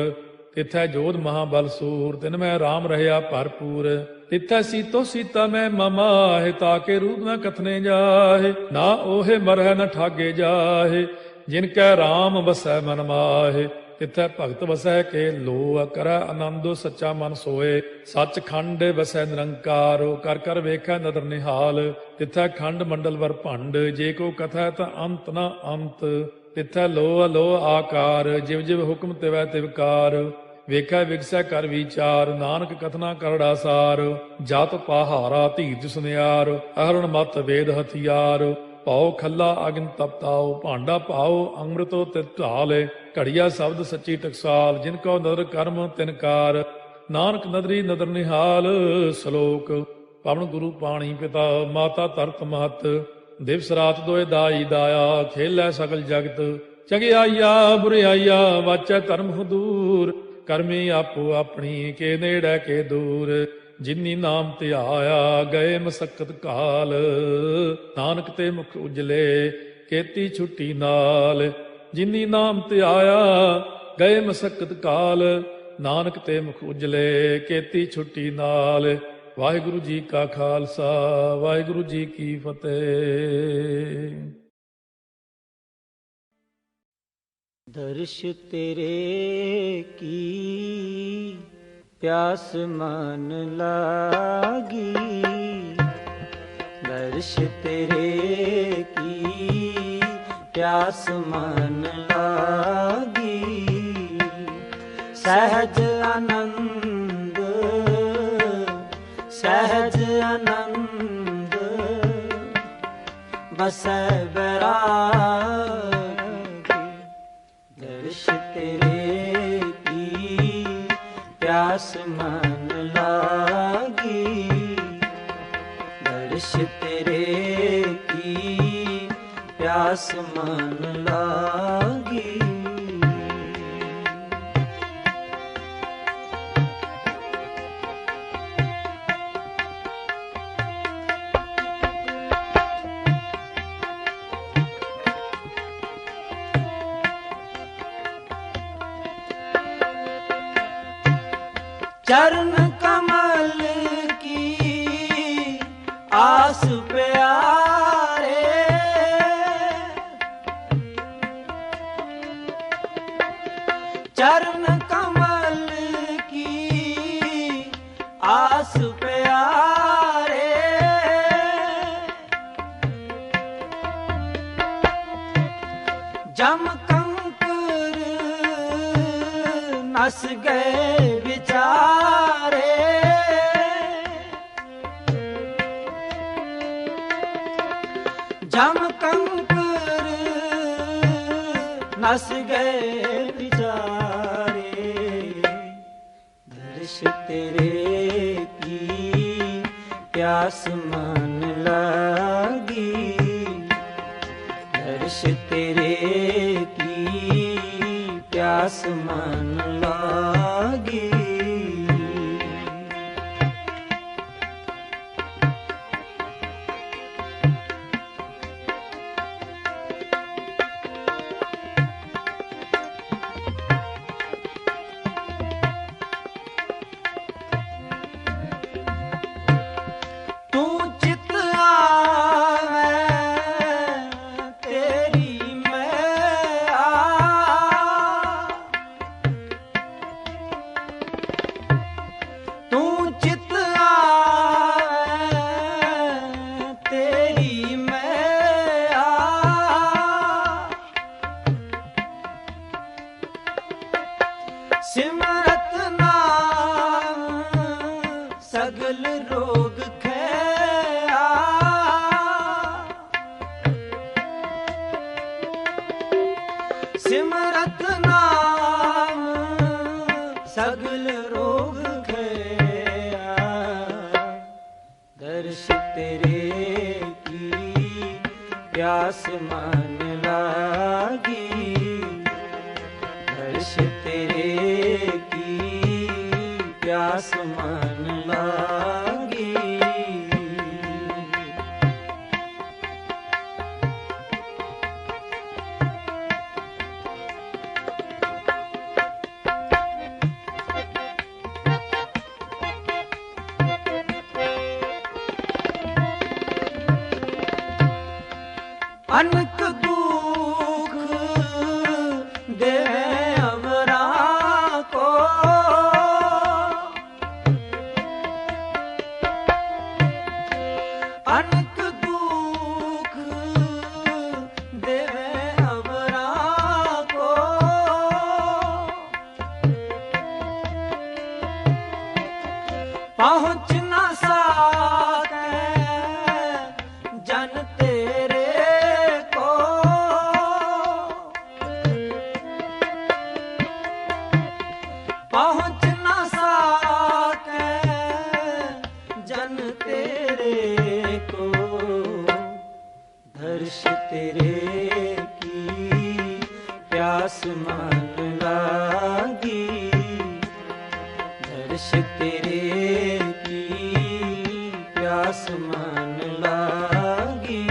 तिथै जोध महाबल सूर, तिन में राम रहया भरपूर, तिथै सीतो सीता में ममाहे, ताके रूप न कथने जाहे, ना ओहे मरह न ठागे जाहे, जिनकै राम बसै मन माहे, तिथै भगत वसै के लो, करੈ आनंद सच्चा मन सोए, सच खंड वसै निरंकार, कर कर वेखै नदर निहाल, तिथै खंड मंडल वर भंड, जे को कथै ता अंत न अंत, तिथै लो अलो आकार, जिव जिव हुक्म तिवै तिवकार, ਵੇਖੈ ਵਿਗਸੈ ਕਰ ਵਿਚਾਰ, ਨਾਨਕ ਕਥਨਾ ਕਰੜਾ ਸਾਰ, ਜਤ ਪਹਾਰਾ ਧੀਰਜ ਸੁਨਿਆਰ, ਅਹਰਣ ਮਤ ਵੇਦ ਹਥਿਆਰ, ਭਾਉ ਖੱਲਾ ਅਗਨ ਤਪਤਾਉ, ਭਾਂਡਾ ਭਾਉ ਅੰਮ੍ਰਿਤੋ ਤਿਤ ਢਾਲੇ, ਘੜੀਆ ਸ਼ਬਦ ਸੱਚੀ ਟਕਸਾਲ, ਜਿਨ ਕੋ ਨਦਰ ਕਰਮ ਤਿਨਕਾਰ, ਨਾਨਕ ਨਦਰੀ ਨਦਰ ਨਿਹਾਲ। ਸ਼ਲੋਕ। ਪਵਨ ਗੁਰੂ ਪਾਣੀ ਪਿਤਾ, ਮਾਤਾ ਧਰਤ ਮਹਤ, ਦਿਵਸ ਰਾਤ ਦੋਇ ਦਾਈ ਦਾਇਆ, ਖੇਲੈ ਸਗਲ ਜਗਤ, ਚੰਗਿਆਈਆ ਬੁਰਿਆਈਆ ਵਾਚੈ ਧਰਮ ਹਦੂਰ, ਕਰਮੀ ਆਪੋ ਆਪਣੀ ਕੇ ਨੇੜੇ ਕੇ ਦੂਰ, ਜਿਨੀ ਨਾਮ ਧਿਆਇਆ ਗਏ ਮਸਕਤ ਕਾਲ, ਨਾਨਕ ਤੇ ਮੁਖ ਉਜਲੇ ਕੀਤੀ ਛੁੱਟੀ ਨਾਲ, ਜਿਨੀ ਨਾਮ ਧਿਆਇਆ ਗਏ ਮਸਕਤ ਕਾਲ, ਨਾਨਕ ਤੇ ਮੁਖ ਉਜਲੇ ਕੀਤੀ ਛੁੱਟੀ ਨਾਲ। ਵਾਹਿਗੁਰੂ ਜੀ ਕਾ ਖਾਲਸਾ, ਵਾਹਿਗੁਰੂ ਜੀ ਕੀ ਫਤਿਹ।
दर्श तेरे की प्यास मन लागी, दर्श तेरे की प्यास मन लागी, सहज आनंद सहज आनंद बसै बैरागी, दर्श तेरे की प्यास मन लागी, दर्श तेरे की प्यास मन लागी। चरण कमल की आस प्यारे, चरण कमल की आस प्यारे, जम कंकर नस गए विचारे, जम कंकर नस गए विचारे, दर्श तेरे की प्यास मन लागी, दर्श तेरे की प्यास मन लागी। सगल रोग खैया सिमरत नाम सगल रोग खैया दर्श तेरे की प्यास मन लागी दर्श तेरे की प्यास मन लागी अनक दुख देवे अवरा को अनक दुख देवे अवरा को पहुँच न सके जन तेरे पहुँच न सके जन तेरे को दर्श तेरे की प्यास मन लागी दर्श तेरे की प्यास मन लागी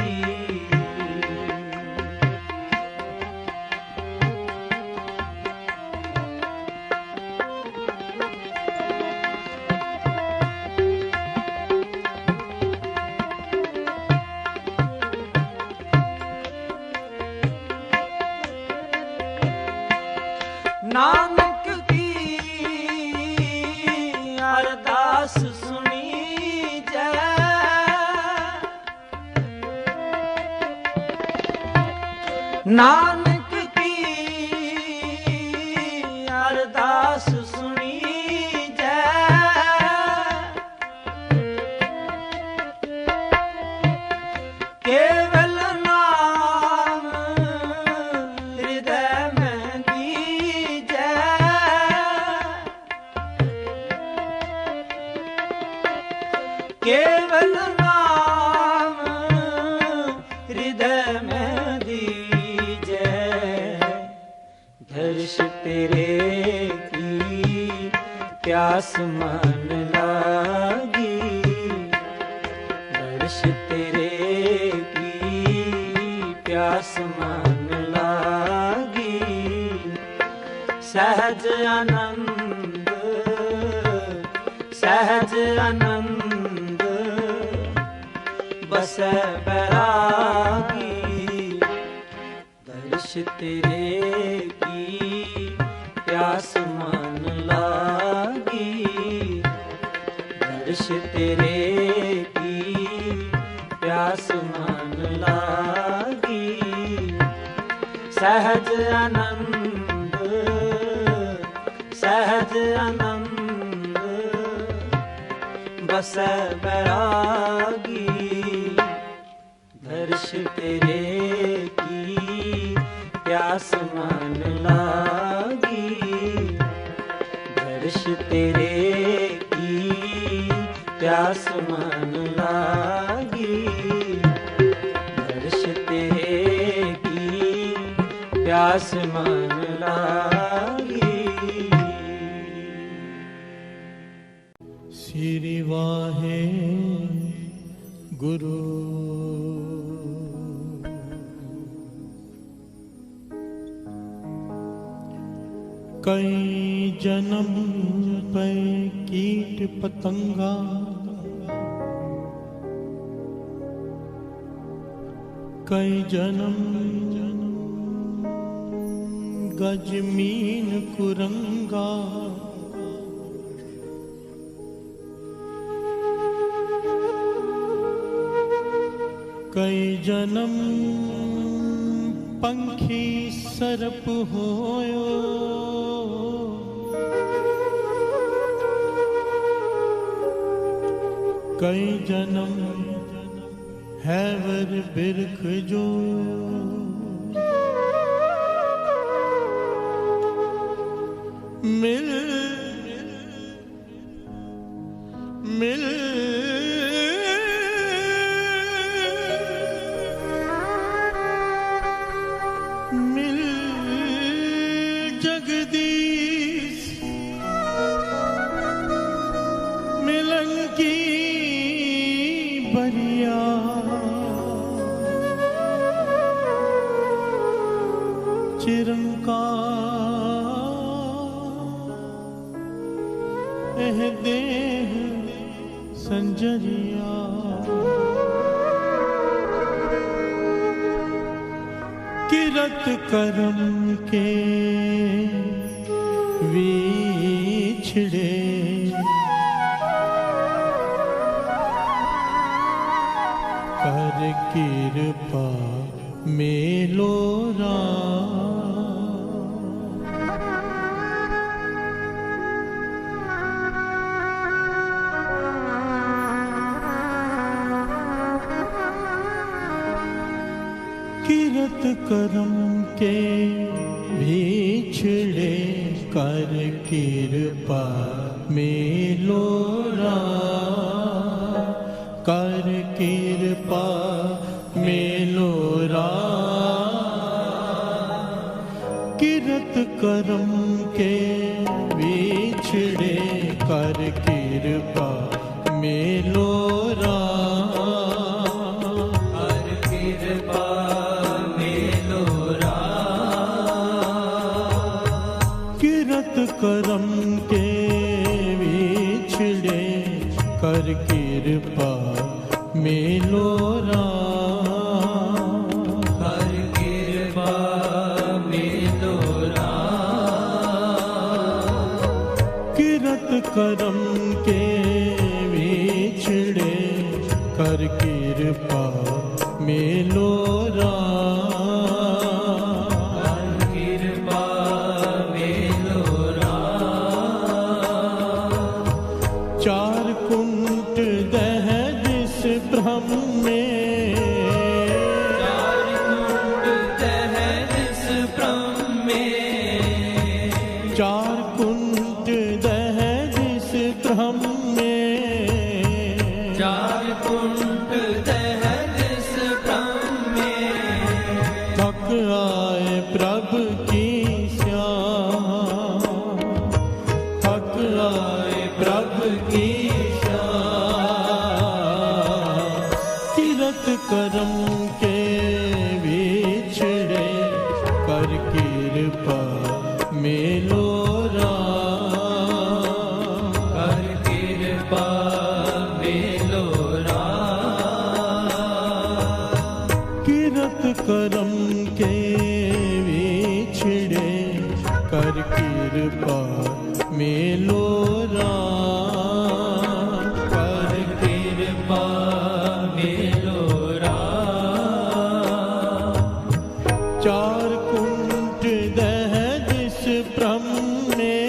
नानक की अरदास सुनी जय नानक की अरदास सुनी जय केवल नाम हृदय में केवल नाम हृदय में दीजे दर्श तेरे की प्यास मन लागी दर्श तेरे की प्यास मन लागी सहज आनंद सहज आनंद बस बैरागी दर्श तेरे की प्यास मन लागी दर्श तेरे की प्यास मन लागी सहज आनंद सहज आनंद बस बैरागी दर्श तेरे की प्यास मन लागी दर्श तेरे की प्यास मन लागी दर्श तेरे की प्यास मन लागी
श्री वाहे गुरु कई जन्म पे कीट पतंगा कई जन्म गजमीन कुरंगा कई जन्म पंखी सरप होयो कई जन्म है वर बिरख जो मिल मिल मिल जगदीश मिलन की बरिया चिरंकार एह देह संजरिया किरत करम के विछड़े कर कृपा मेलो किरत करम के बिछड़े कर कृपा मेलो कर कृपा मेलो किरत करम के बिछड़े कर कृपा मेलो
कर कृपा मेलो
किरत करम के बिछड़े कर कृपा मेलो
कर कृपा मेलो
किरत करम के बिछड़े कर कृपा मेलो
कृपा मेलो
चार कुंट दह जिस भ्रम में
चार कुंड दह जिस भ्रम में
चार कुंट दह जिस भ्रम में
चार कुंड दह जिस भ्रम में
थक आए प्रभ की श्याम थक आए प्रभ की श्याम किरत करम के बिछड़े कर कृपा मेलो
कर कृपा मेलो
किरत करम के बिछड़े कर कृपा मेलो
कर कृपा मेलो
चार कुंट दह जिस भ्रम में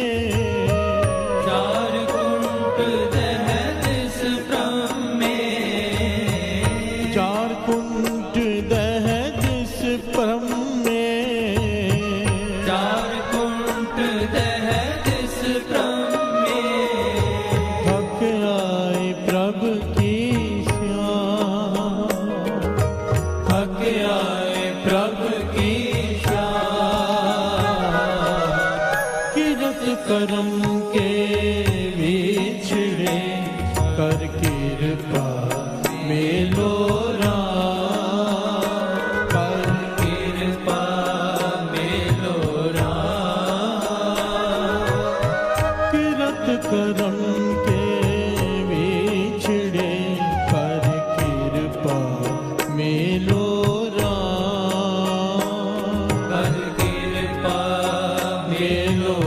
चार कुंड दह जिस भ्रम में
चार कुंट दह जिस भ्रम में
चार कुंड दह जिस भ्रम में
थक आए प्रभ की श्याम
थक आए प्रभ की श्याम
किरत करम के बिछड़े कर कृपा मेलो
कर कृपा मेलो
किरत करम के बिछड़े कर कृपा मेलो
कर कृपा
मेलो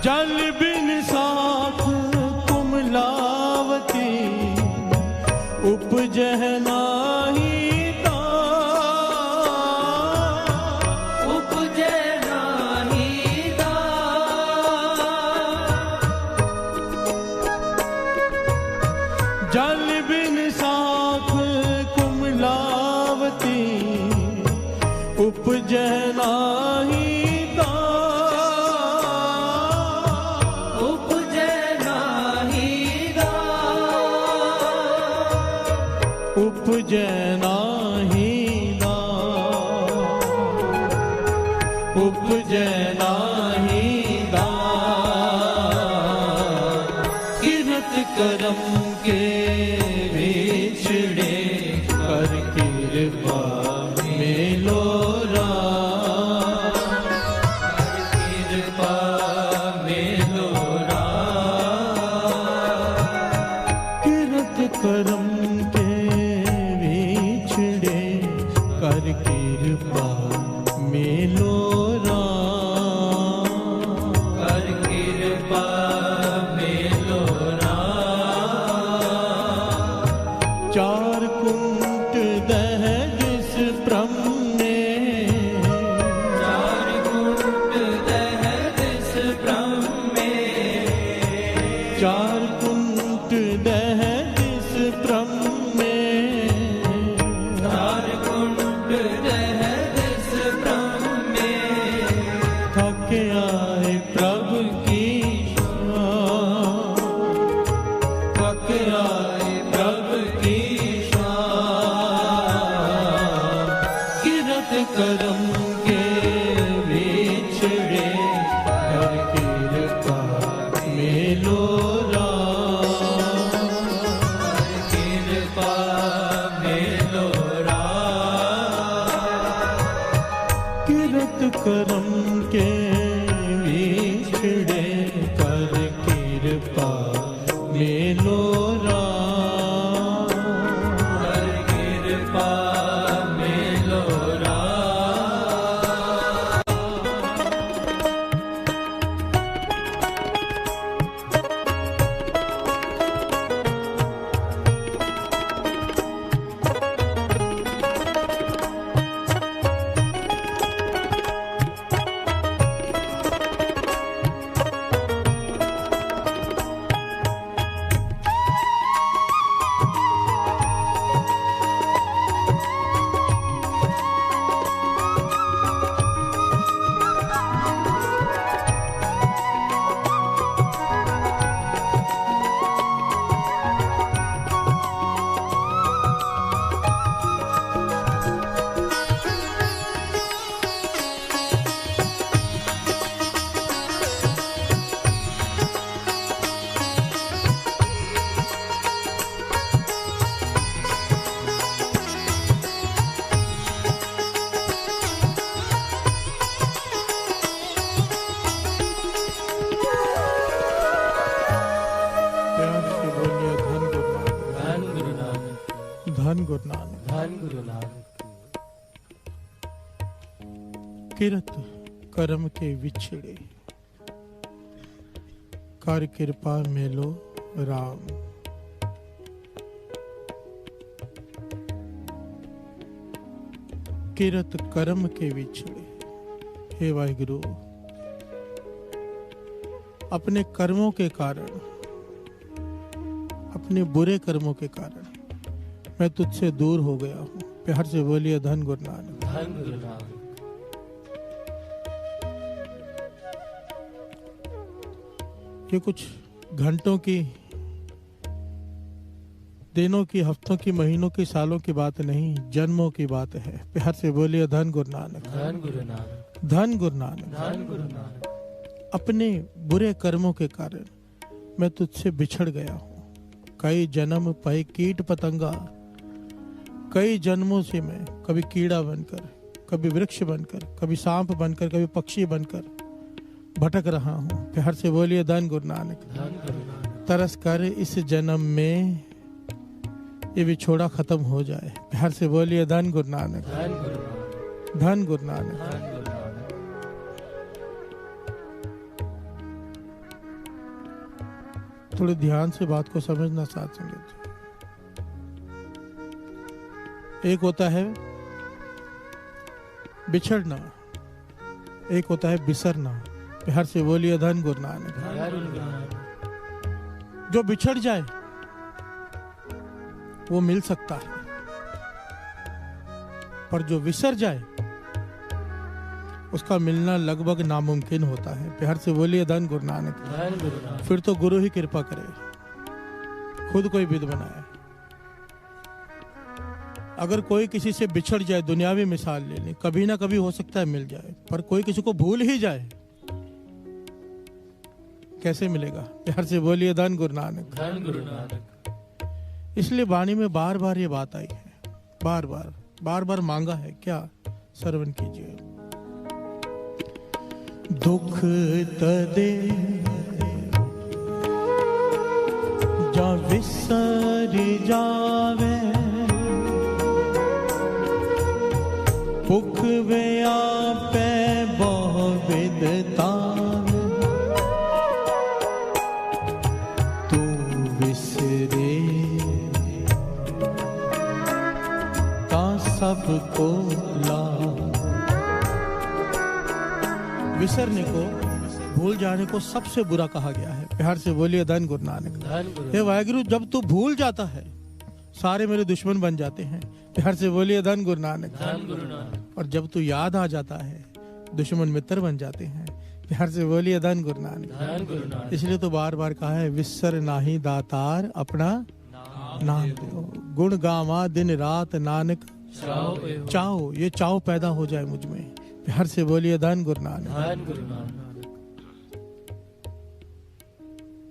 जल बिन साख कुमलावती उपजह नाही जल बिन साख कुमलावती उपजह नाही उपजह नाही उपजह नाही किरत करम के विछड़े कर कृपा मेलो कृपा मेलो किरत करम के विछड़े कर कृपा मेलो कर कृपा मेलो चार कुंट दह जिस भ्रम में
चार कुंट दह जिस भ्रम में
चार कुंट दह जिस भ्रम में
चार कुंट दह जिस भ्रम में
थक आए प्रभु की शान थक आए प्रभु की शान किरत करम के विछड़े कर कृपा मेलो
कृपा मेलो
किरत करम के विछड़े कर कृपा मेलो
कृपा मेलो
धन गुरु नानक
धन गुरु नानक
किरत करम के विछड़े कर कृपा मेलो राम। किरत करम के विछड़े, हे वाहिगुरु अपने कर्मों के कारण, अपने बुरे कर्मों के कारण मैं तुझसे दूर हो गया हूँ। प्यार से बोलिए धन गुरु नानक।
धन गुरु नानक।
ये कुछ घंटों की, दिनों की, हफ्तों की, महीनों की, सालों की बात नहीं, जन्मों की बात है। प्यार से बोलिए धन गुरु नानक।
धन गुरु नानक।
धन गुरु नानक।
धन गुरु नानक।
अपने बुरे कर्मों के कारण मैं तुझसे बिछड़ गया हूँ। कई जन्म पाए कीट पतंगा, कई जन्मों से मैं कभी कीड़ा बनकर, कभी वृक्ष बनकर, कभी सांप बनकर, कभी पक्षी बनकर भटक रहा हूँ। प्यार से बोलिए धन गुरु नानक।
धन गुरु नानक।
तरस कर इस जन्म में ये विछोड़ा खत्म हो जाए। प्यार से बोलिए धन गुरु नानक।
धन गुरु नानक।
धन गुरु नानक।
धन गुरु नानक।
थोड़े ध्यान से बात को समझना साथ संगत। एक होता है बिछड़ना, एक होता है बिसरना। प्यार से बोलिए धन गुरु नानक। जो बिछड़ जाए वो मिल सकता है, पर जो विसर जाए उसका मिलना लगभग नामुमकिन होता है। प्यार से बोलिए धन गुरु नानक। फिर तो गुरु ही कृपा करे, खुद कोई विध बनाए। अगर कोई किसी से बिछड़ जाए, दुनियावी मिसाल ले लें, कभी ना कभी हो सकता है मिल जाए, पर कोई किसी को भूल ही जाए, कैसे मिलेगा? प्यार से बोलिए धन गुरु नानक।
धन गुरु नानक।
इसलिए वाणी में बार बार ये बात आई है, बार बार मांगा है। क्या? श्रवण कीजिए। दुख तदे जा विसर जावे, भुख व्यापे बहु विदतावे, तू विसरे ता सबको ला। विसरने को, भूल जाने को सबसे बुरा कहा गया है। प्यार से बोलिए धन गुरु नानक। हे वाहिगुरु, जब तू भूल जाता है सारे मेरे दुश्मन बन जाते हैं। प्यार से बोलिए धन गुरु नानक। और जब तू याद आ जाता है दुश्मन मित्र बन जाते हैं। प्यार से बोलिए धन गुरु नानक। इसलिए तो बार बार कहा है, विसर नाही दातार अपना नाम दो, गुण गावा दिन रात नानक चाहो। ये चाहो पैदा हो जाए मुझ में। प्यार से बोलिए धन गुरु नानक।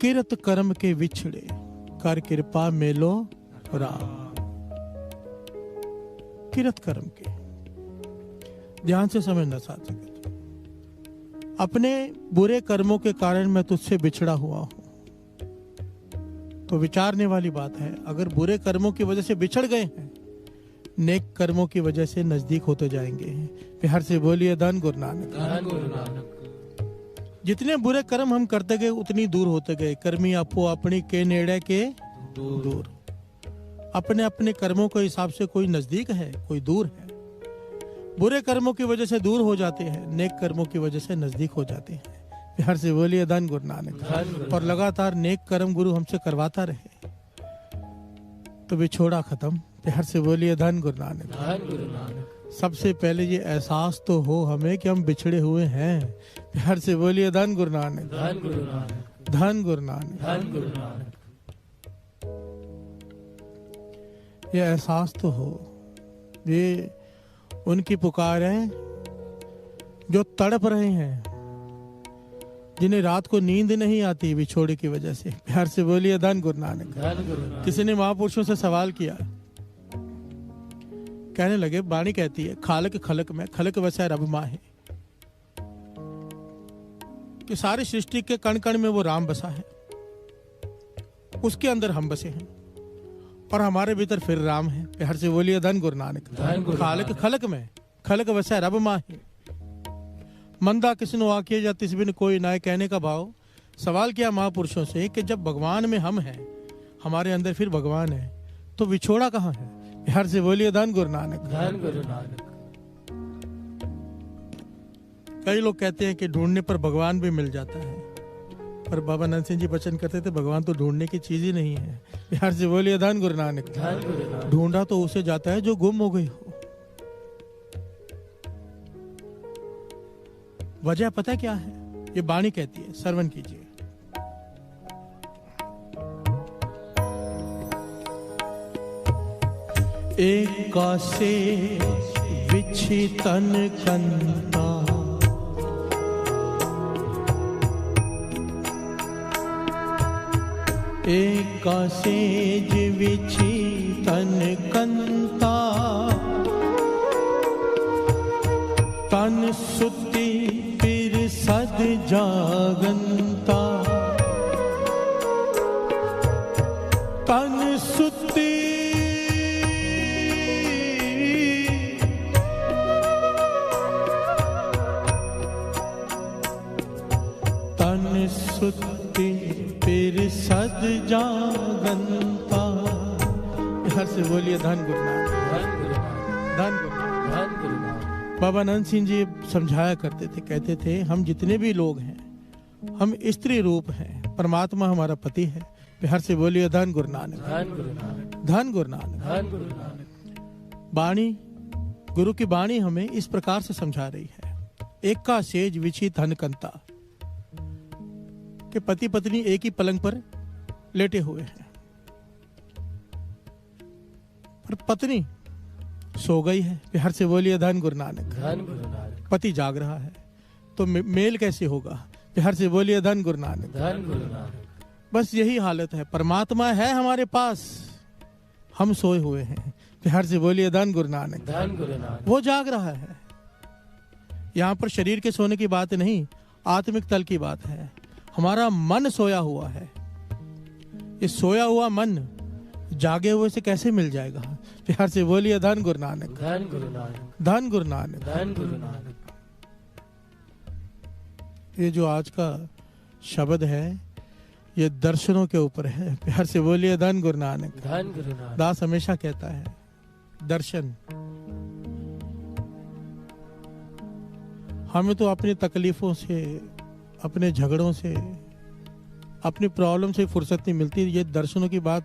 किरत कर्म के विछड़े कर कृपा मेलो राम। किरत कर्म के, ध्यान से समझना साथ संगत। अपने बुरे कर्मों के कारण मैं तुझसे बिछड़ा हुआ हूं, तो विचारने वाली बात है। अगर बुरे कर्मों की वजह से बिछड़ गए हैं, नेक कर्मों की वजह से नजदीक होते जाएंगे। प्यार से बोलिए धन गुरु नानक। जितने बुरे कर्म हम करते गए उतनी दूर होते गए। कर्मी आपो अपनी के नेड़े के दूर। अपने अपने कर्मों के हिसाब से कोई नजदीक है, कोई दूर है। बुरे कर्मों की वजह से दूर हो जाते हैं, नेक कर्मों की वजह से नजदीक हो जाते हैं। प्यार से बोलिए धन गुरु नानक। और लगातार नेक कर्म गुरु हमसे करवाता रहे तो बिछोड़ा खत्म। प्यार से बोलिए धन गुरु नानक। सबसे पहले ये एहसास तो हो हमें कि हम बिछड़े हुए हैं। प्यार से बोलिए धन गुरु नानक। धन गुरु नानक। ये एहसास तो हो। ये उनकी पुकार है जो तड़प रहे हैं, जिन्हें रात को नींद नहीं आती बिछोड़े की वजह से। प्यार से बोलिए धन गुरु नानक। किसी ने महापुरुषों से सवाल किया, कहने लगे, वाणी कहती है खालक खलक में खलक वैसा रब माहे, कि सारी सृष्टि के कण कण में वो राम बसा है, उसके अंदर हम बसे हैं और हमारे भीतर फिर राम है। प्यार से बोलिए धन गुरु नानक। खालक खलक में खलक वैसा रब माहे, मंदा किसनो आके या तिस बिन कोई नाय। कहने का भाव, सवाल किया महापुरुषों से कि जब भगवान में हम हैं, हमारे अंदर फिर भगवान है, तो विछोड़ा कहाँ है? प्यार से बोलिए धन गुरु नानक। कई लोग कहते हैं कि ढूंढने पर भगवान भी मिल जाता है, पर बाबा नंद सिंह जी वचन करते थे, भगवान तो ढूंढने की चीज ही नहीं है। प्यार से बोलिए धन गुरु नानक। ढूंढा तो उसे जाता है जो गुम हो गई हो। वजह पता क्या है? ये वाणी कहती है, श्रवण कीजिए। एक से विछितन कंता, एक सेज विछितन कंता, तन सुती फिर सद जागंता, तन सुती तन धन सुती फिर सद जागंता। हर से बोलिए धन गुरु नानक, धन गुरु नानक, धन गुरु नानक, धन गुरु नानक। बाबा अनंत सिंह जी समझाया करते थे, कहते थे हम जितने भी लोग हैं हम स्त्री रूप हैं, परमात्मा हमारा पति है। हर से बोलिए धन गुरु नानक, धन गुरु नानक, धन गुरु नानक, धन गुरु नानक। वाणी, गुरु की वाणी हमें इस प्रकार से समझा रही है, एक का सेज विछि धन कंता, कि पति पत्नी एक ही पलंग पर लेटे हुए हैं, पर पत्नी सो गई है। हर से बोलिए धन गुरु नानक, धन गुरु नानक। पति जाग रहा है तो मेल कैसे होगा? हर से बोलिए धन गुरु नानक, धन गुरु नानक। बस यही हालत है, परमात्मा है हमारे पास, हम सोए हुए हैं। हर से बोलिए धन गुरु नानक, धन गुरु नानक। वो जाग रहा है। यहाँ पर शरीर के सोने की बात नहीं, आत्मिक तल की बात है। हमारा मन सोया हुआ है। ये सोया हुआ मन जागे हुए से कैसे मिल जाएगा? प्यार से बोलिए धन गुरु नानक, धन गुरु नानक, धन गुरु नानक, धन गुरु नानक। ये जो आज का शब्द है ये दर्शनों के ऊपर है। प्यार से बोलिए धन गुरु नानक, धन गुरु नानक। दास हमेशा कहता है दर्शन। हमें तो अपनी तकलीफों से, अपने झगड़ों से, अपनी प्रॉब्लम से फुर्सत नहीं मिलती। ये दर्शनों की बात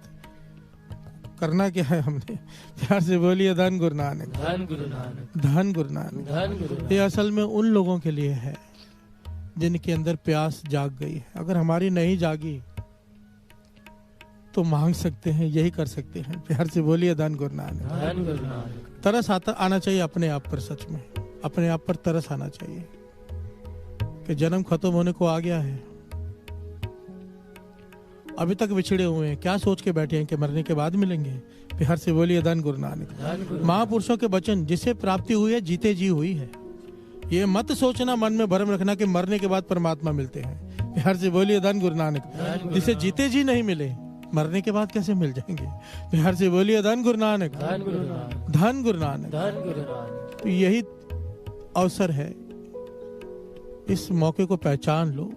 करना क्या है हमने? प्यार से बोलिए धन गुरु नानक, धन गुरु नानक, धन गुरु नानक, धन गुरु। ये असल में उन लोगों के लिए है जिनके अंदर प्यास जाग गई है। अगर हमारी नहीं जागी तो मांग सकते हैं, यही कर सकते हैं। प्यार से बोलिए धन गुरु नानक, धन गुरु नानक। तरस आना चाहिए अपने आप पर, सच में अपने आप पर तरस आना चाहिए कि जन्म खत्म होने को आ गया है, अभी तक बिछड़े हुए हैं, क्या सोच के बैठे हैं कि मरने के बाद मिलेंगे? प्यार से बोलिए धन गुरु नानक। महापुरुषों के वचन, जिसे प्राप्ति हुई है जीते जी हुई है। ये मत सोचना, मन में भरम रखना कि मरने के बाद परमात्मा मिलते हैं। प्यार से बोलिए धन गुरु नानक। जिसे जीते जी नहीं मिले, मरने के बाद कैसे मिल जाएंगे? प्यार से बोलिए धन गुरु नानक, धन गुरु नानक, धन गुरु नानक, धन गुरु नानक। तो यही अवसर है, इस मौके को पहचान लो।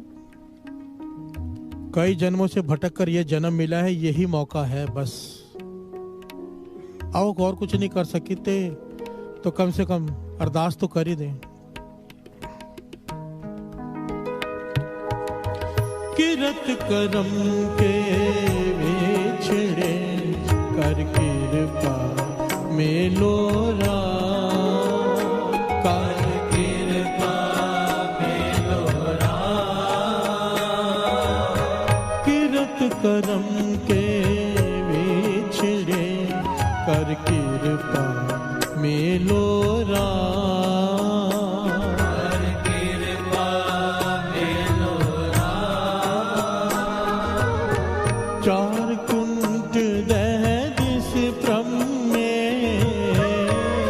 कई जन्मों से भटक कर यह जन्म मिला है, यही मौका है बस। आओ, और कुछ नहीं कर सकते तो कम से कम अरदास तो कर ही दें। किरत करम के विछड़े कर कृपा मेलो राम, कर कृपा मेलो राम। किरत करम के विछड़े कर कृपा मेलो राम, चार कुंट दह दिस प्रम में,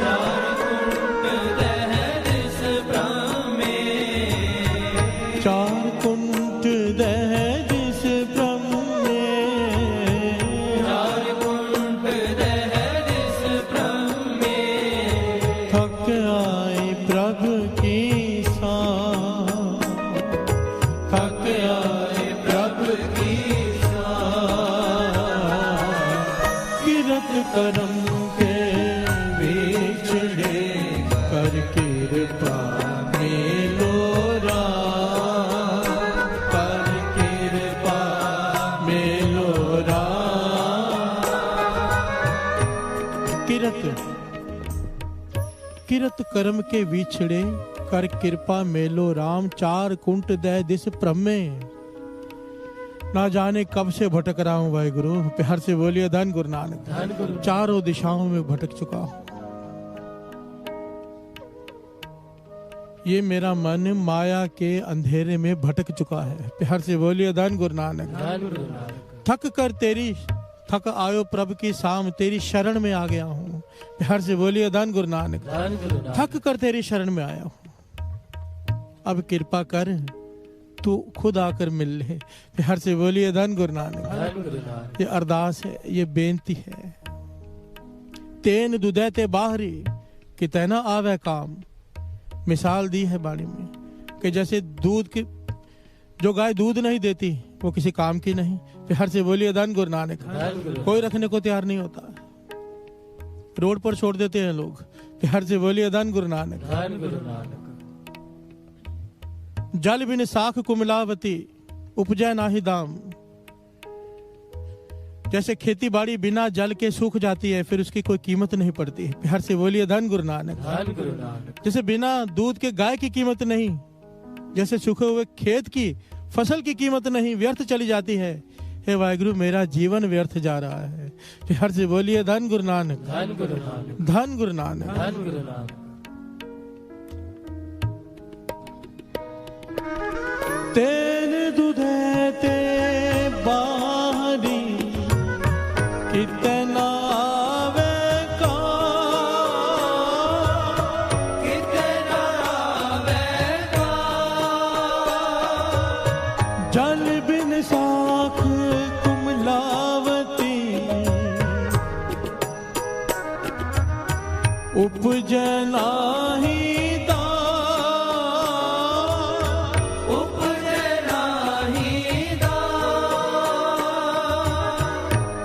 चार कुंट दह दिस प्रम में, चार कुंट दह दिस प्रम में, चार कुंट दह दिस प्रम में। थक आई प्रभु की सांस, थक आई प्रभु की करम के विछड़े कर कृपा मेलो राम, कर कृपा मेलो राम। किरत कर्म के विछड़े कर कृपा मेलो राम, चार कुंट दह दिस प्रमे। ना जाने कब से भटक रहा हूँ वाहिगुरु। प्यार से बोलिए धन गुरु नानक, धन गुरु। चारों दिशाओं में भटक चुका हूँ। ये मेरा मन माया के अंधेरे में भटक चुका है। प्यार से बोलिए धन गुरु नानक, धन गुरु नानक। थक कर तेरी थक आयो प्रभु की शाम, तेरी शरण में आ गया हूँ। प्यार से बोलिए धन गुरु नानक, धन गुरु नानक। थक कर तेरी शरण में आया हूँ, अब कृपा कर तू खुद आकर मिल ले। प्यार से बोलिए धन गुरु नानक, धन गुरु नानक। ये अरदास है, ये बेनती है। तेन दुदै ते बाहरी कि तैना आवे काम। मिसाल दी है बाणी में कि जैसे दूध के जो गाय दूध नहीं देती वो किसी काम की नहीं। प्यार से बोलिए धन गुरु नानक। कोई रखने को तैयार नहीं होता, रोड पर छोड़ देते हैं लोग। प्यार से बोलिए धन गुरु नानक। जल बिन साख कुमलावती उपजै नाहि दाम। जैसे खेती बाड़ी बिना जल के सूख जाती है, फिर उसकी कोई कीमत नहीं पड़ती। प्यार से बोलिए धन गुरु नानक। जैसे बिना दूध के गाय की कीमत नहीं, जैसे सूखे हुए खेत की फसल की कीमत नहीं, व्यर्थ चली जाती है। हे वाहिगुरु, मेरा जीवन व्यर्थ जा रहा है। प्यार से बोलिए धन गुरु नानक। धन गुरु नानक। धन गुरु नानक। धन गुरु नानक। तेन दुधे ते बाहरी कितना वेका,
कितना वेगा।
जल बिन साख कुमलावती उपजै नाहि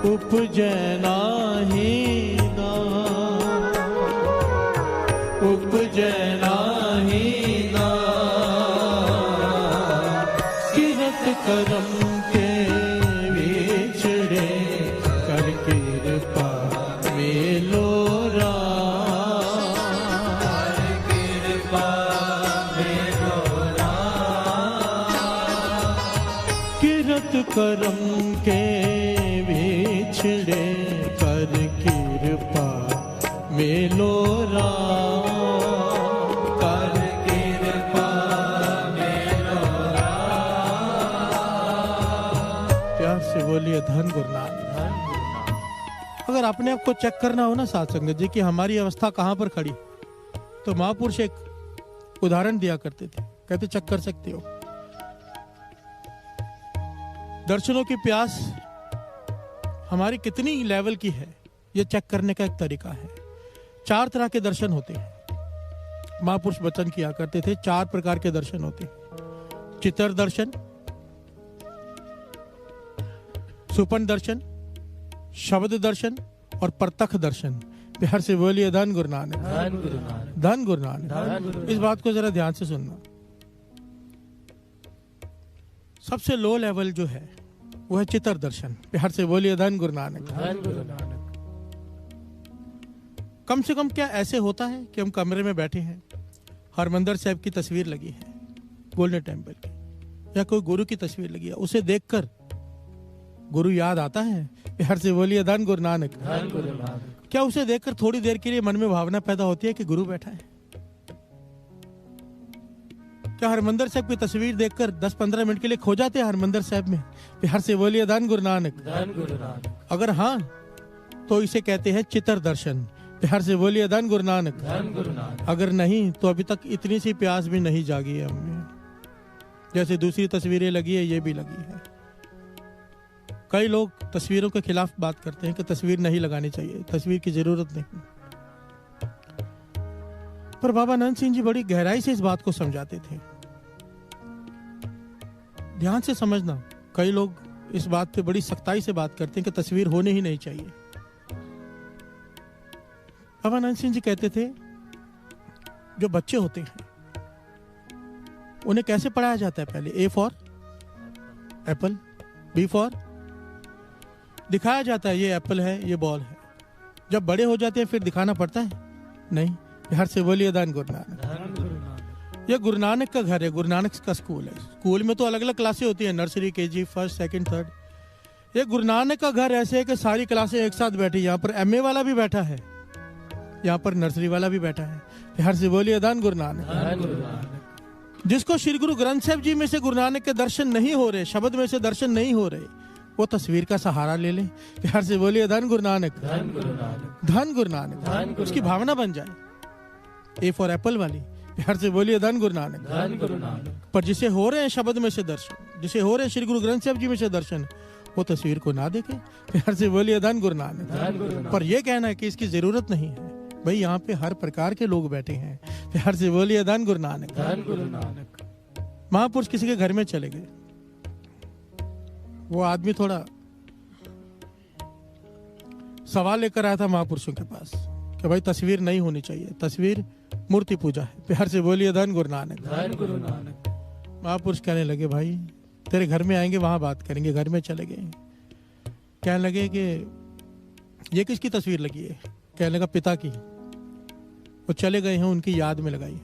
उपजै नाहि दाम। उपजै नाहि दाम। किरत करम के विछड़े कर कृपा मेलो राम।
कृपा मेरो
किरत करम के विछड़े कर कृपा मेलो राम। कर कृपा मेलो राम। प्यार से बोलिए धन गुरु नानक। अगर अपने आप को चेक करना हो ना साथ संगत जी कि हमारी अवस्था कहाँ पर खड़ी, तो महापुरुष एक उदाहरण दिया करते थे। कहते चेक कर सकते हो, दर्शनों की प्यास हमारी कितनी लेवल की है, ये चेक करने का एक तरीका है। 4 तरह के दर्शन होते हैं। महापुरुष वचन किया करते थे 4 प्रकार के दर्शन होते हैं। चित्तर दर्शन, सुपन दर्शन, शब्द दर्शन और प्रत्यक्ष दर्शन। प्यार से बोलिए धन गुरु नानक। धन गुरु नानक। इस बात को जरा ध्यान से सुनना। सबसे लो लेवल जो है वो है चित्तर दर्शन। प्यार से बोलिए धन गुरु नानक। कम से कम क्या ऐसे होता है कि हम कमरे में बैठे हैं, हरमंदिर साहब की तस्वीर लगी है, गोल्डन टेम्पल की, या कोई गुरु की तस्वीर लगी है, उसे देखकर गुरु याद आता है। प्यार से बोलिए धन गुरु नानक। क्या उसे देखकर थोड़ी देर के लिए मन में भावना पैदा होती है कि गुरु बैठा है? क्या हरमंदिर साहब की तस्वीर देखकर 10-15 मिनट के लिए खो जाते हैं हरमंदिर साहब में? प्यार से बोलिए धन गुरु नानक। अगर हाँ तो इसे कहते हैं चित्तर दर्शन। प्यार से बोलिए धन गुरु नानक। अगर नहीं तो अभी तक इतनी सी प्यास भी नहीं जागी है हमें। जैसे दूसरी तस्वीरें लगी है, ये भी लगी है। कई लोग तस्वीरों के खिलाफ बात करते हैं कि तस्वीर नहीं लगानी चाहिए, तस्वीर की जरूरत नहीं। पर बाबा नंद सिंह जी बड़ी गहराई से इस बात को समझाते थे। ध्यान से समझना, कई लोग इस बात पे बड़ी सख्ताई से बात करते हैं कि तस्वीर होनी ही नहीं चाहिए। बाबा नंद सिंह जी कहते थे जो बच्चे होते हैं उन्हें कैसे पढ़ाया जाता है? पहले A for apple, B for दिखाया जाता है, ये एप्पल है, ये बॉल है। जब बड़े हो जाते हैं फिर दिखाना पड़ता है? नहीं। प्यार से बोलिए धन गुरु नानक। ये गुरु नानक का घर है, गुरु नानक का स्कूल है। स्कूल में तो अलग अलग क्लासें होती हैं, nursery, KG, first, second, third. ये गुरु नानक का घर ऐसे है कि सारी क्लासें एक साथ बैठी। यहाँ पर एमए वाला भी बैठा है, यहाँ पर नर्सरी वाला भी बैठा है। प्यार से बोलिए धन गुरु नानक। जिसको श्री गुरु ग्रंथ साहब जी में से गुरु नानक के दर्शन नहीं हो रहे, शब्द में से दर्शन नहीं हो रहे, वो तस्वीर का सहारा ले ले। प्यार से बोलिए धन गुरु नानक। धन गुरु नानक। उसकी भावना बन जाए। ए फॉर एप्पल वाली, प्यार से बोलिए धन गुरु नानक। पर जिसे हो रहे हैं शब्द में से दर्शन, जिसे हो रहे हैं श्री गुरु ग्रंथ साहब जी में से दर्शन, वो तस्वीर को ना देखे। प्यार से बोलिए धन गुरु नानक। पर यह कहना है कि इसकी जरूरत नहीं है, भाई यहाँ पे हर प्रकार के लोग बैठे हैं। प्यार से बोलिए धन गुरु नानक। महापुरुष किसी के घर में चले गए, वो आदमी थोड़ा सवाल लेकर आया था महापुरुषों के पास कि भाई तस्वीर नहीं होनी चाहिए, तस्वीर मूर्ति पूजा है। प्यार से बोलिए धन गुरु नानक।
धन गुरु नानक।
महापुरुष कहने लगे भाई तेरे घर में आएंगे, वहां बात करेंगे। घर में चले गए, कहने लगे कि ये किसकी तस्वीर लगी है? कहने लगा पिता की। वो चले गए हैं, उनकी याद में लगाई है।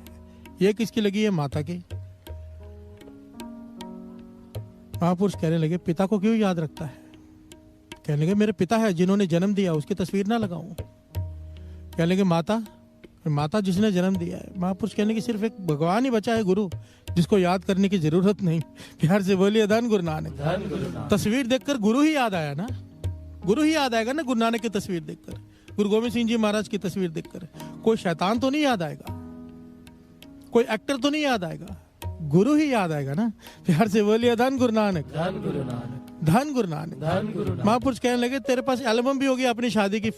ये किसकी लगी है? माता की। महापुरुष कहने लगे पिता को क्यों याद रखता है? कहने लगे मेरे पिता है जिन्होंने जन्म दिया, उसकी तस्वीर ना लगाऊं। कहने लगे माता, माता जिसने जन्म दिया है। महापुरुष कहने की सिर्फ एक भगवान ही बचा है गुरु, जिसको याद करने की जरूरत नहीं। प्यार से बोलिए धन गुरु नानक।
धन गुरु नानक।
तस्वीर देखकर गुरु ही याद आया ना, गुरु ही याद आएगा ना। गुरु नानक की तस्वीर देखकर, गुरु गोविंद सिंह जी महाराज की तस्वीर देखकर कोई शैतान तो नहीं याद आएगा, कोई एक्टर तो नहीं याद आएगा, गुरु ही याद आएगा ना। प्यार से बोलिए धन गुरु नानक।
धन गुरु नानक।
धन गुरु नानक।
धन गुरु नानक।
महापुरुष कहने लगे तेरे पास एल्बम भी होगी अपनी शादी की,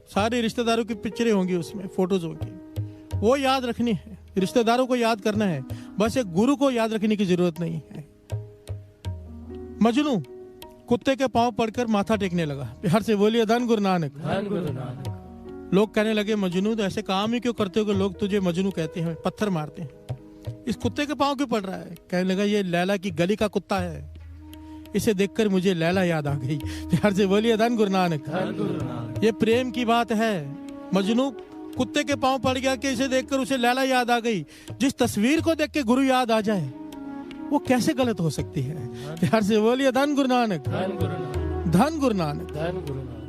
सारे रिश्तेदारों की पिक्चरें होंगी उसमें, फोटोज होंगी, वो याद रखनी है। रिश्तेदारों को याद करना है, बस एक गुरु को याद रखने की जरूरत नहीं है। मजनू कुत्ते के पांव पड़कर माथा टेकने लगा। प्यार से बोलिए धन गुरु नानक।
धन गुरु नानक।
लोग कहने लगे मजनू तो ऐसे काम ही क्यों करते हो कि लोग तुझे मजनू कहते हैं, पत्थर मारते हैं। इस कुत्ते के पांव क्यों पड़ रहा है? कहने लगा ये लैला की गली का कुत्ता है, इसे देखकर मुझे लैला याद आ गई। प्यार से बोलिए धन गुरु नानक।
धन गुरु नानक।
ये प्रेम की बात है। मजनू कुत्ते के पांव पड़ गया कि इसे देखकर उसे लैला याद आ गई। जिस तस्वीर को देख के गुरु याद आ जाए वो कैसे गलत हो सकती है? प्यार से बोलिए धन गुरु नानक।
धन गुरु नानक।
धन गुरु नानक।
धन गुरु नानक।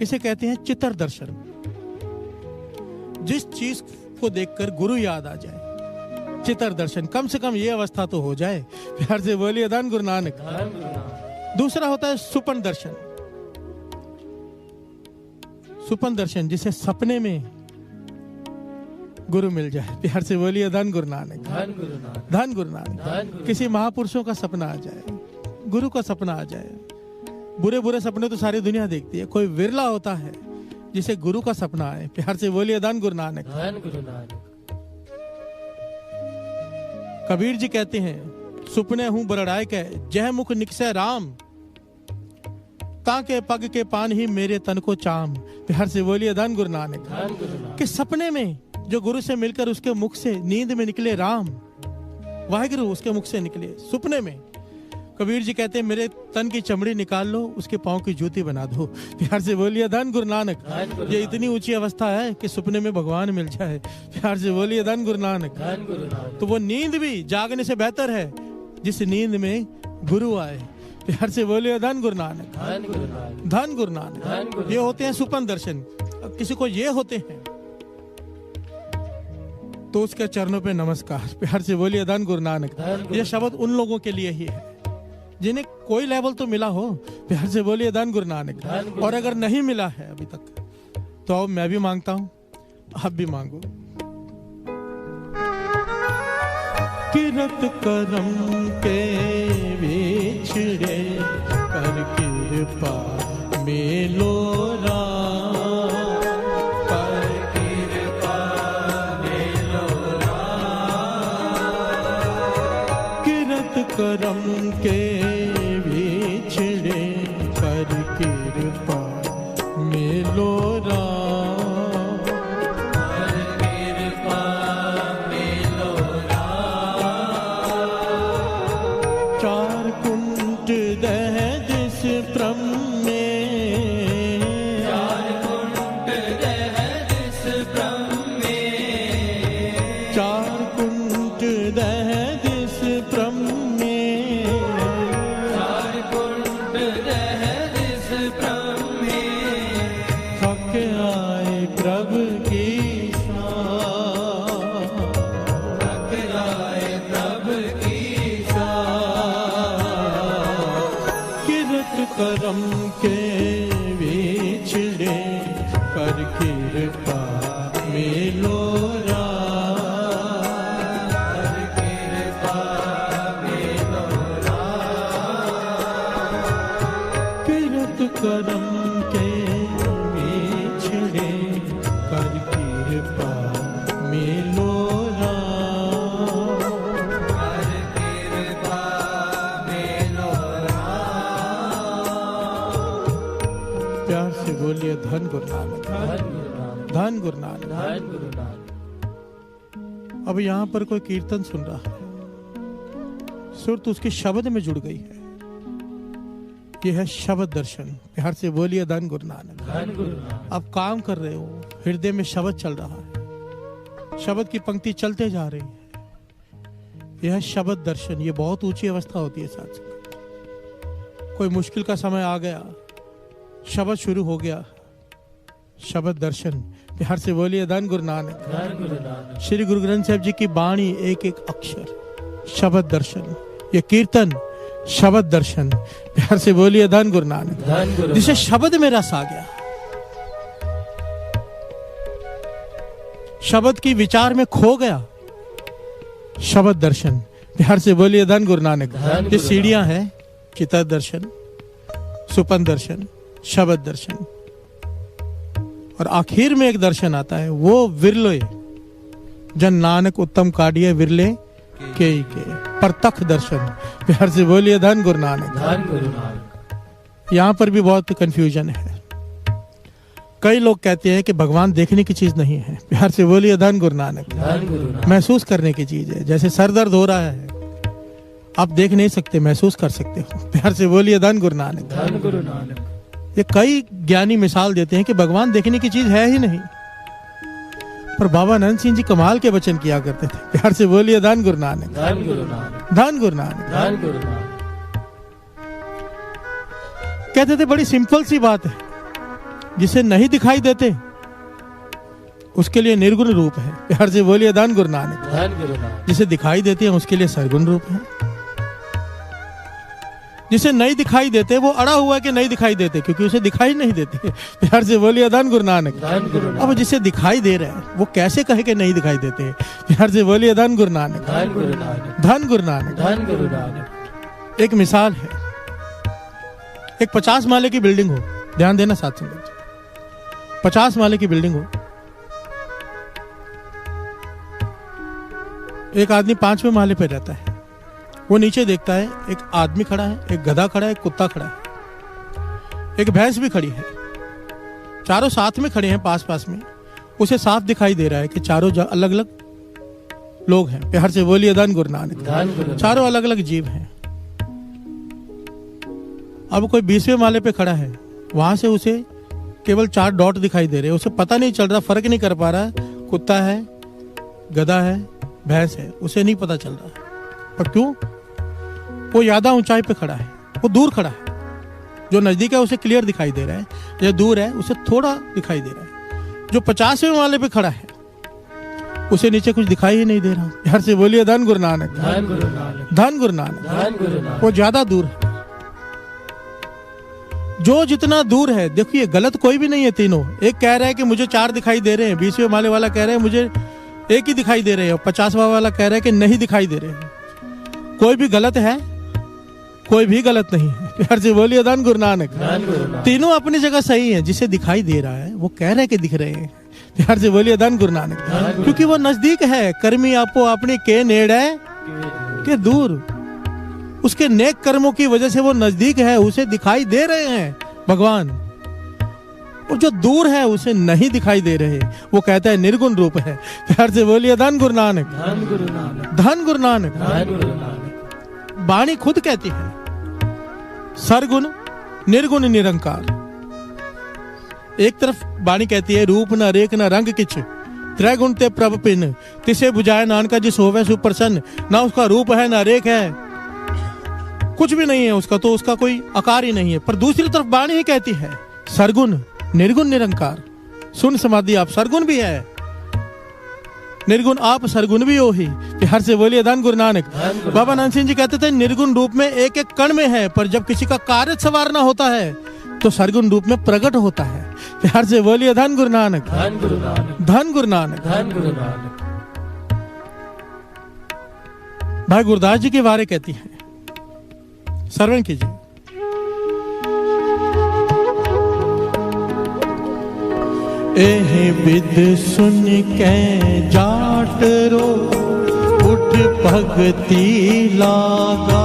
इसे कहते हैं चित्र दर्शन। जिस चीज को देखकर गुरु याद आ जाए, चित्र दर्शन, कम से कम ये अवस्था तो हो जाए। प्यार से बोलिए धन गुरु नानक।
धन गुरु नानक।
दूसरा होता है सुपन दर्शन। सुपन दर्शन जिसे सपने में गुरु मिल जाए। प्यार से बोलिए धन गुरु नानक।
धन गुरु नानक।
धन गुरु नानक।
धन गुरु।
किसी महापुरुषों का सपना आ जाए, गुरु का सपना आ जाए। बुरे बुरे सपने तो सारी दुनिया देखती है, कोई विरला होता है जिसे गुरु का सपना आए। प्यार से बोलिए धन गुरु नानक।
धन गुरु नानक।
कबीर जी कहते हैं सुपने हूं बरड़ाए के जह मुख निकसे राम, ताके पग के पान ही मेरे तन को चाम। प्यार से बोलिए धन गुरु नानक।
धन गुरु नानक।
कि सपने में जो गुरु से मिलकर उसके मुख से नींद में निकले राम, वाहिगुरु उसके मुख से निकले सपने में। कबीर जी कहते हैं मेरे तन की चमड़ी निकाल लो, उसके पांव की जूती बना दो। प्यार से बोलिए धन गुरु नानक। ये इतनी ऊंची अवस्था है कि सपने में भगवान मिल जाए। प्यार से बोलिए धन गुरु नानक।
धन गुरु नानक।
तो वो नींद भी जागने से बेहतर है जिस नींद में गुरु आए। प्यार से बोलिए धन गुरु नानक।
धन गुरु नानक।
धन गुरु
धन
नानक।
गुरु।
ये होते हैं सुपन दर्शन। अब किसी को ये होते हैं तो उसके चरणों पे नमस्कार। प्यार से बोलिए धन गुरु नानक।
धन गुरु।
ये शब्द उन लोगों के लिए ही है जिन्हें कोई लेवल तो मिला हो। प्यार से बोलिए धन गुरु नानक।
धन गुरु।
और अगर नहीं मिला है अभी तक तो अब मैं भी मांगता हूं, आप भी मांगो। किरत करम के बिछड़े कर कृपा मेलो राम, कर कृपा मेलो राम। किरत करम के बिछड़े कर कृपा मेलो राम, चार कुंट दह जिस प्रम में,
चार कुंट दह जिस प्रम में,
चार कुंट दह जिस प्रम में,
चार कुंट दह जिस प्रम में,
थक आए प्रभु की शान,
थक आए प्रभु की
किरत करम के बिछड़े कर कृपा मेलो राम,
कर कृपा मेलो
किरत करम के बिछड़े कर कृपा मेलो राम,
कर कृपा मेलो
बोलिए धन गुरु नानक, धन गुरु नानक,
धन गुरु नानक।
अब यहाँ पर कोई कीर्तन सुन रहा है, सुरत उसके शब्द में जुड़ गई है। यह है शब्द दर्शन। प्यार से बोलिए धन गुरु नानक,
धन गुरु नानक।
आप काम कर रहे हो, हृदय में शब्द चल रहा है, शब्द की पंक्ति चलते जा रही है। यह शब्द दर्शन, ये बहुत ऊंची अवस्था होती है साथ साथ। कोई मुश्किल का समय आ गया, शब्द शुरू हो गया, शब्द दर्शन। प्यार से बोलिए धन गुरु नानक,
धन गुरु नानक।
श्री गुरु ग्रंथ साहिब जी की बाणी, एक एक अक्षर शब्द दर्शन। ये कीर्तन शब्द दर्शन। प्यार से बोलिए धन गुरु नानक,
धन गुरु।
जिसे शब्द में रस आ गया, शब्द की विचार में खो गया, शब्द दर्शन। प्यार से बोलिए धन गुरु नानक। ये सीढ़ियां हैं, चित्त दर्शन, सुपन दर्शन, शब्द दर्शन, और आखिर में एक दर्शन आता है, वो विरले जन नानक उत्तम काढ़िए विरले के प्रत्यक्ष दर्शन। प्यार से बोलिए धन गुरु नानक,
धन गुरु नानक।
यहाँ पर भी बहुत कंफ्यूजन है। कई लोग कहते हैं कि भगवान देखने की चीज नहीं है। प्यार से बोलिए धन गुरु नानक,
धन गुरु नानक।
महसूस करने की चीज है। जैसे सर दर्द हो रहा है, आप देख नहीं सकते, महसूस कर सकते हो। प्यार से बोलिए धन गुरु नानक,
धन गुरु नानक।
ये कई ज्ञानी मिसाल देते हैं कि भगवान देखने की चीज है ही नहीं, पर बाबा नंद सिंह जी कमाल के वचन किया करते थे। प्यार से बोलिए धन गुरु नानक,
धन गुरु नानक।
धन गुरु नानक।
धन गुरु नानक।
कहते थे बड़ी सिंपल सी बात है, जिसे नहीं दिखाई देते उसके लिए निर्गुण रूप है। प्यार से बोलिए धन गुरु नानक।
धन गुरु नानक।
जिसे दिखाई देते हैं उसके लिए सरगुण रूप है। जिसे नहीं दिखाई देते वो अड़ा हुआ है कि नहीं दिखाई देते, क्योंकि उसे दिखाई नहीं देते। प्यार से बोलिए धन गुरु नानक।
धन गुरु नानक।
अब जिसे दिखाई दे रहा है वो कैसे कहे कि नहीं दिखाई देते? प्यार से बोलिए धन गुरु नानक,
धन गुरु नानक।
धन गुरु नानक।
धन गुरु नानक।
एक मिसाल है, एक 50 माले की बिल्डिंग हो, ध्यान देना साथ संगत, 50 माले की बिल्डिंग हो, एक आदमी 5वें माले पे रहता है। वो नीचे देखता है, एक आदमी खड़ा है, एक गधा खड़ा है, एक कुत्ता खड़ा है, एक भैंस भी खड़ी है। चारों साथ में खड़े हैं, पास पास में। उसे साफ दिखाई दे रहा है कि चारों अलग अलग लोग हैं। प्यार से बोलिए धन गुरु नानक।
धन गुरु नानक।
चारों अलग अलग जीव हैं। अब कोई 20वें माले पे खड़ा है, वहां से उसे केवल 4 डॉट दिखाई दे रहे हैं। उसे पता नहीं चल रहा, फर्क नहीं कर पा रहा, कुत्ता है, गधा है, भैंस है, उसे नहीं पता चल रहा। पर क्यों? वो ज्यादा ऊंचाई पे खड़ा है, वो दूर खड़ा है। जो नजदीक है उसे क्लियर दिखाई दे रहा है, जो दूर है उसे थोड़ा दिखाई दे रहा है। जो 50वें माले पे खड़ा है उसे नीचे कुछ दिखाई ही नहीं दे रहा। प्यार से बोलिए धन गुरु नानक।
धन गुरु नानक।
धन गुरु नानक।
धन गुरु नानक।
वो ज्यादा दूर है। जो जितना दूर है, देखिए गलत कोई भी नहीं है। तीनों, एक कह रहा है कि मुझे 4 दिखाई दे रहे हैं, 20वें माले वाला कह रहा है मुझे 1 ही दिखाई दे रहे हैं, 50वां वाला कह रहा है कि नहीं दिखाई दे रहे हैं। कोई भी गलत है, कोई भी गलत नहीं है। प्यार से बोलिए धन गुरु नानक।
धन गुरु नानक।
तीनों अपनी जगह सही है। जिसे दिखाई दे रहा है वो कह रहे हैं कि दिख रहे हैं। प्यार से बोलिए धन गुरु नानक, क्योंकि वो नजदीक है। कर्मी आपो अपनी के नेड़े के दूर, उसके नेक कर्मों की वजह से वो नजदीक है, उसे दिखाई दे रहे हैं भगवान। और जो दूर है उसे नहीं दिखाई दे रहे, वो कहता है निर्गुण रूप है। प्यार से बोलिए धन गुरु नानक।
धन गुरु नानक।
धन गुरु नानक।
धन गुरु नानक।
वाणी खुद कहती है, सरगुण निर्गुण निरंकार। एक तरफ वाणी कहती है, रूप न रेख न रंग किछ, त्रैगुण ते प्रभ पिन, तिसे बुझाए नानका जिस होवे सुप्रसन्न। ना उसका रूप है ना रेख है, कुछ भी नहीं है उसका, तो उसका कोई आकार ही नहीं है। पर दूसरी तरफ वाणी ही कहती है, सरगुण निर्गुण निरंकार। सुन समाधि आप सरगुण भी है, निर्गुण आप सरगुण भी हो ही। हर से बोलिए धन गुरु नानक। बाबा नानक सिंह जी कहते थे, निर्गुण रूप में एक एक कण में है, पर जब किसी का कार्य संवारना होता है तो सरगुण रूप में प्रकट होता है। हर से बोलिए धन गुरु नानक।
धन गुरु नानक।
धन गुरु नानक।
धन गुरु नानक।
भाई गुरदास जी के बारे कहती है, श्रवण कीजिए। एह विद सुन के जाट रो, उठ भगति लागा,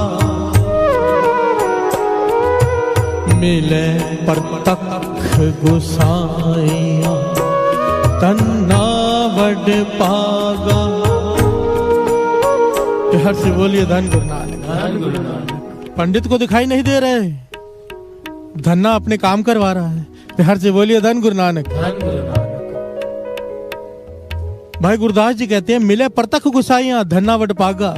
मिले परतख गुसाइया तन्ना वड पागा। हर से बोलिए धन गुरु नानक। पंडित को दिखाई नहीं दे रहे, धन्ना अपने काम करवा रहा है। हर से बोलिए धन गुरु नानक। भाई गुरदास जी कहते हैं मिले परतख गुसाइया धन्ना वड पागा।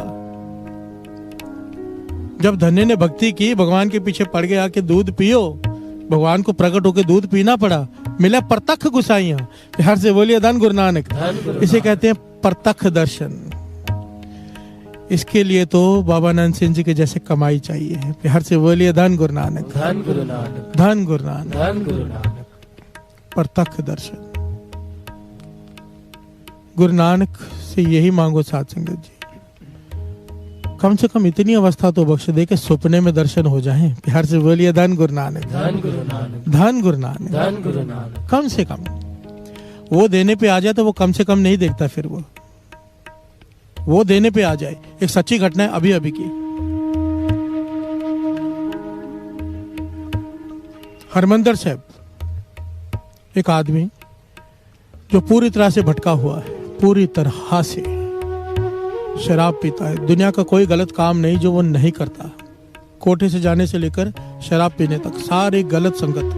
जब धन्य ने भक्ति की, भगवान के पीछे पड़ गया कि दूध पियो, भगवान को प्रकट होकर दूध पीना पड़ा। मिले परतख गुसाइया। हर से बोलिए धन गुरु नानक। इसे कहते हैं परतख दर्शन। इसके लिए तो बाबा नंद सिंह जी के जैसे कमाई चाहिए। हर से बोलिए धन गुरु नानक।
धन गुरु नानक।
धन गुरु नानक।
धन गुरु नानक।
परतख दर्शन। गुरु नानक से यही मांगो साध संगत जी, कम से कम इतनी अवस्था तो बख्श दे कि सपने में दर्शन हो जाएं। प्यार से बोलिए धन गुरु नानक।
धन गुरु नानक।
धन गुरु नानक।
धन गुरु नानक।
कम से कम वो देने पे आ जाए तो वो कम से कम नहीं देखता, फिर वो देने पे आ जाए। एक सच्ची घटना है अभी अभी की। हरमंदर साहब, एक आदमी जो पूरी तरह से भटका हुआ है, पूरी तरह से शराब पीता है। दुनिया का कोई गलत काम नहीं जो वो नहीं करता। कोठे से जाने से लेकर शराब पीने तक सारी गलत संगत।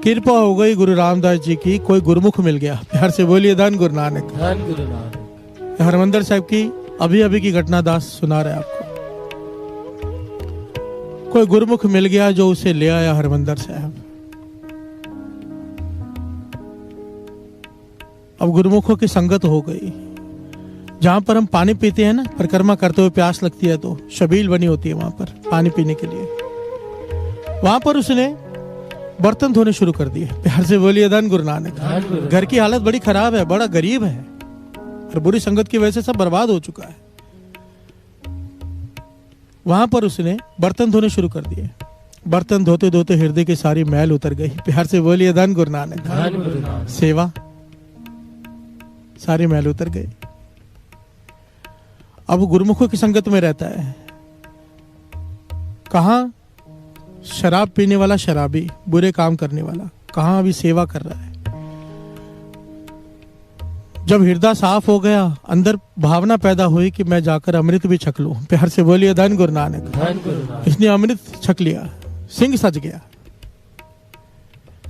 कृपा हो गई गुरु रामदास जी की, कोई गुरुमुख मिल गया। प्यार से बोलिए धन गुरु नानक।
धन गुरु नानक।
हरमंदर साहब की अभी अभी की घटना दास सुना रहे आपको। कोई गुरुमुख मिल गया जो उसे ले आया हरमंदर साहब। अब गुरुमुखों की संगत हो गई। जहां पर हम पानी पीते हैं ना, परिक्रमा करते हुए प्यास लगती है तो शबील बनी होती है वहां पर पानी पीने के लिए। वहां पर उसने बर्तन धोने शुरू कर दिए। प्यार से बोलिए धन गुरु नानक। घर की हालत बड़ी खराब है, बड़ा गरीब है और बुरी संगत की वजह से सब बर्बाद हो चुका है। वहां पर उसने बर्तन धोने शुरू कर दिए। बर्तन धोते धोते हृदय की सारी मैल उतर गई। प्यार से बोलिए धन गुरु नानक। सेवा, सारी मैल उतर गई। अब गुरुमुखों की संगत में रहता है। कहां शराब पीने वाला शराबी, बुरे काम करने वाला, कहां अभी सेवा कर रहा है। जब हृदय साफ हो गया, अंदर भावना पैदा हुई कि मैं जाकर अमृत भी छक लूं। प्यार से बोलिए धन गुरु नानक। इसने अमृत छक लिया, सिंह सज गया।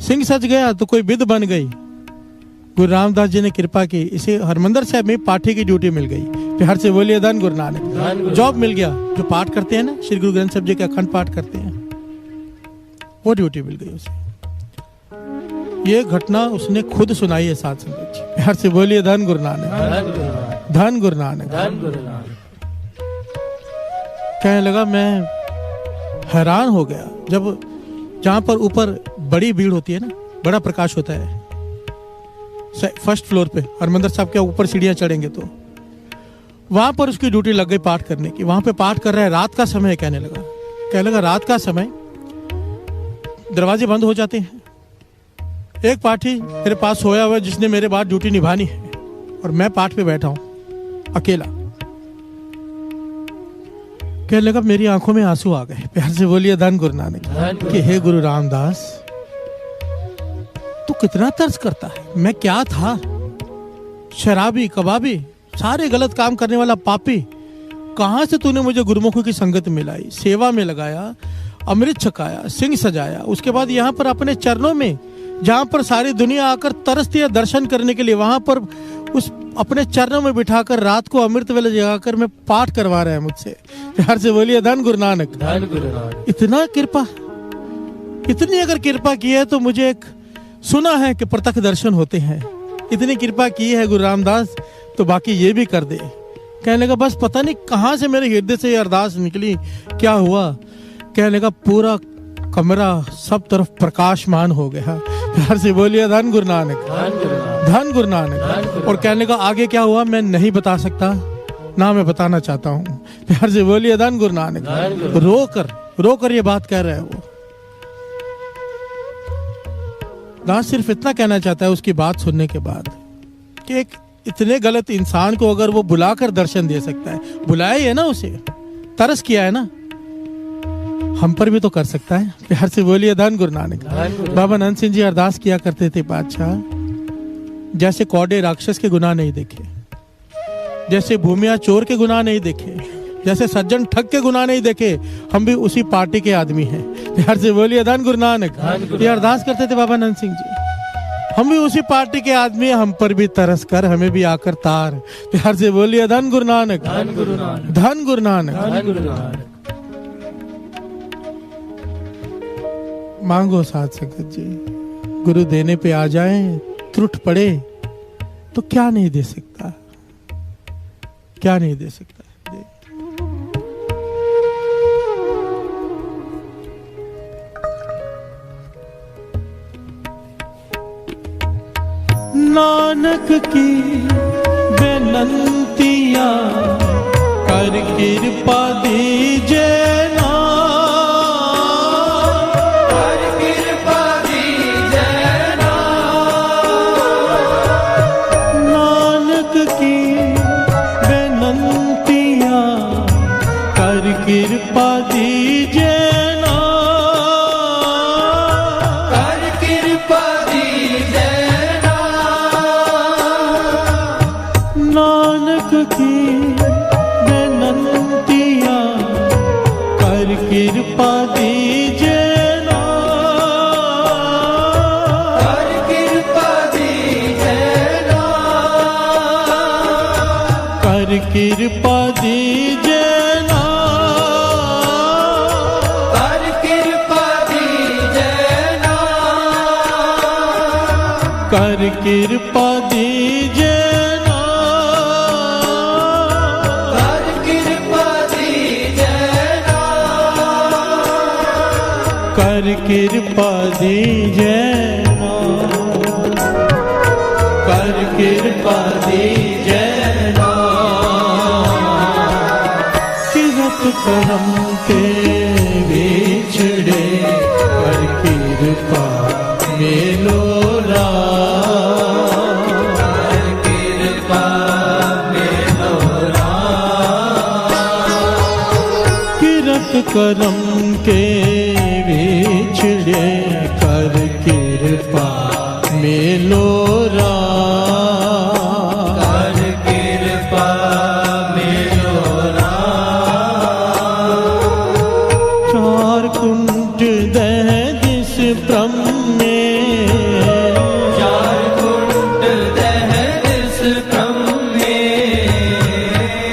सिंह सज गया तो कोई विध बन गई। गुरु रामदास जी ने कृपा की, इसे हरमंदर साहब में पाठी की ड्यूटी मिल गई। प्यार से बोलिए धन गुरु नानक। जॉब मिल गया। जो पाठ करते हैं ना, श्री गुरु ग्रंथ साहब जी के अखंड पाठ करते हैं, वो ड्यूटी मिल गई उसे। ये घटना उसने खुद सुनाई है साथ संगत जी। प्यार से बोलिए धन गुरु नानक। धन गुरु नानक। कहने लगा, मैं हैरान हो गया। जब जहां पर ऊपर बड़ी भीड़ होती है ना, बड़ा प्रकाश होता है, फर्स्ट फ्लोर पे हरमंदर साहब के ऊपर सीढ़ियां चढ़ेंगे तो वहां पर उसकी ड्यूटी लग गई पाठ करने की। वहां पे पाठ कर रहा है, रात का समय है। कहने लगा रात का समय, दरवाजे बंद हो जाते हैं। एक पाठी मेरे पास सोया हुआ जिसने मेरे बाद ड्यूटी निभानी है और मैं पाठ पे बैठा हूं अकेला। कहने लगा, मेरी आंखों में आंसू आ गए। प्यार से बोलिए धन गुरु नानक। कि हे गुरु रामदास, तू कितना तर्स करता है। मैं क्या था, शराबी, कबाबी, सारे गलत काम करने वाला पापी। कहां से तूने मुझे गुरुमुखों की संगत मिलाई, सेवा में लगाया, अमृत छकाया, सिंह सजाया। उसके बाद यहाँ पर अपने चरणों में, जहां पर सारी दुनिया आकर तरसती है दर्शन करने के लिए, वहां पर उस अपने चरणों में बिठाकर रात को अमृत वेले जगाकर मैं पाठ करवा रहा है मुझसे। प्यार से बोलिए धन गुरु नानक। इतना कृपा, इतनी अगर कृपा की है तो मुझे एक सुना है कि प्रत्यक्ष दर्शन होते हैं। इतनी कृपा की है गुरु रामदास तो बाकी ये भी कर दे। कहने लगा, बस पता नहीं कहां से मेरे हृदय से ये अरदास निकली, क्या हुआ। कहने लगा, पूरा कमरा सब तरफ प्रकाशमान हो गया। प्यार से बोलिए धन गुरु नानक। धन गुरु नानक। और कहने लगा, आगे क्या हुआ मैं नहीं बता सकता, ना मैं बताना चाहता हूँ। प्यार से बोलिए धन गुरु नानक। रो कर ये बात कह रहे हैं वो। दास सिर्फ इतना कहना चाहता है उसकी बात सुनने के बाद कि एक इतने गलत इंसान को अगर वो बुलाकर दर्शन दे सकता है, बुलाया है ना, उसे तरस किया है ना। हम पर भी तो कर सकता है। प्यार से बोलिए धन गुरु नानक। बाबा नंद सिंह जी अरदास किया करते थे, बादशाह जैसे कौड़े राक्षस के गुनाह नहीं देखे, जैसे भूमिया चोर के गुनाह नहीं देखे, जैसे सज्जन ठग के गुनाह नहीं देखे, हम भी उसी पार्टी के आदमी हैं। प्यार से बोलिए धन गुरु नानक। ये अरदास करते थे बाबा नंद सिंह जी, हम भी उसी पार्टी के आदमी हैं, हम पर भी तरस कर हमें भी आकर तार। प्यार से बोलिए धन गुरु नानक, धन गुरु नानक, धन गुरु नानक, धन गुरु नानक। मांगो साथ संगत जी, गुरु देने पे आ जाए, त्रुट पड़े तो क्या नहीं दे सकता, क्या नहीं दे सकता। नानक की बेनंतिया कर कृपा दीजे ना,
कर कृपा दीजे ना।
नानक की बेनंतिया कर कृपा दीजे ना,
कर कृपा दीजे ना।
नानक की बेनंतिया कर कृपा दीजे ना,
कर कृपा दीजे ना।
कर कृपा दीजे ना,
कर कृपा दीजे ना।
कर कृपा दीजे ना,
कर कृपा दीजे ना।
कर कृपा दीजे ना, कर कृपा दीजे ना। किरत करम के बिछड़े कर कृपा मेलो रा,
कर कृपा मेलो
किरत करम के बिछड़े कर कृपा मेलो रा,
कर कृपा मेलो
चार कुंड दह जिस ब्रह्म में,
चार कुंड दह जिस ब्रह्म में।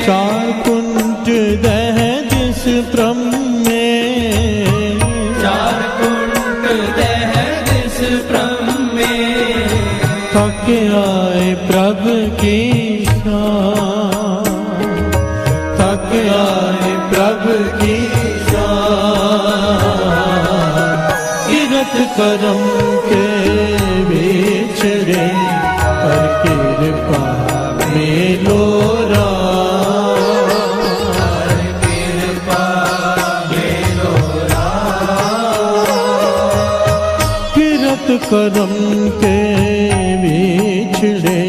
चार कुंड दह जिस ब्रह्म में,
चार कुंड दह जिस ब्रह्म में।
थक आए प्रभु की शान, थक आए प्रभु की शान। किरत करम के बिछड़े कर कृपा मेलो रा,
कृपा मेलो
किरत करम के बिछड़े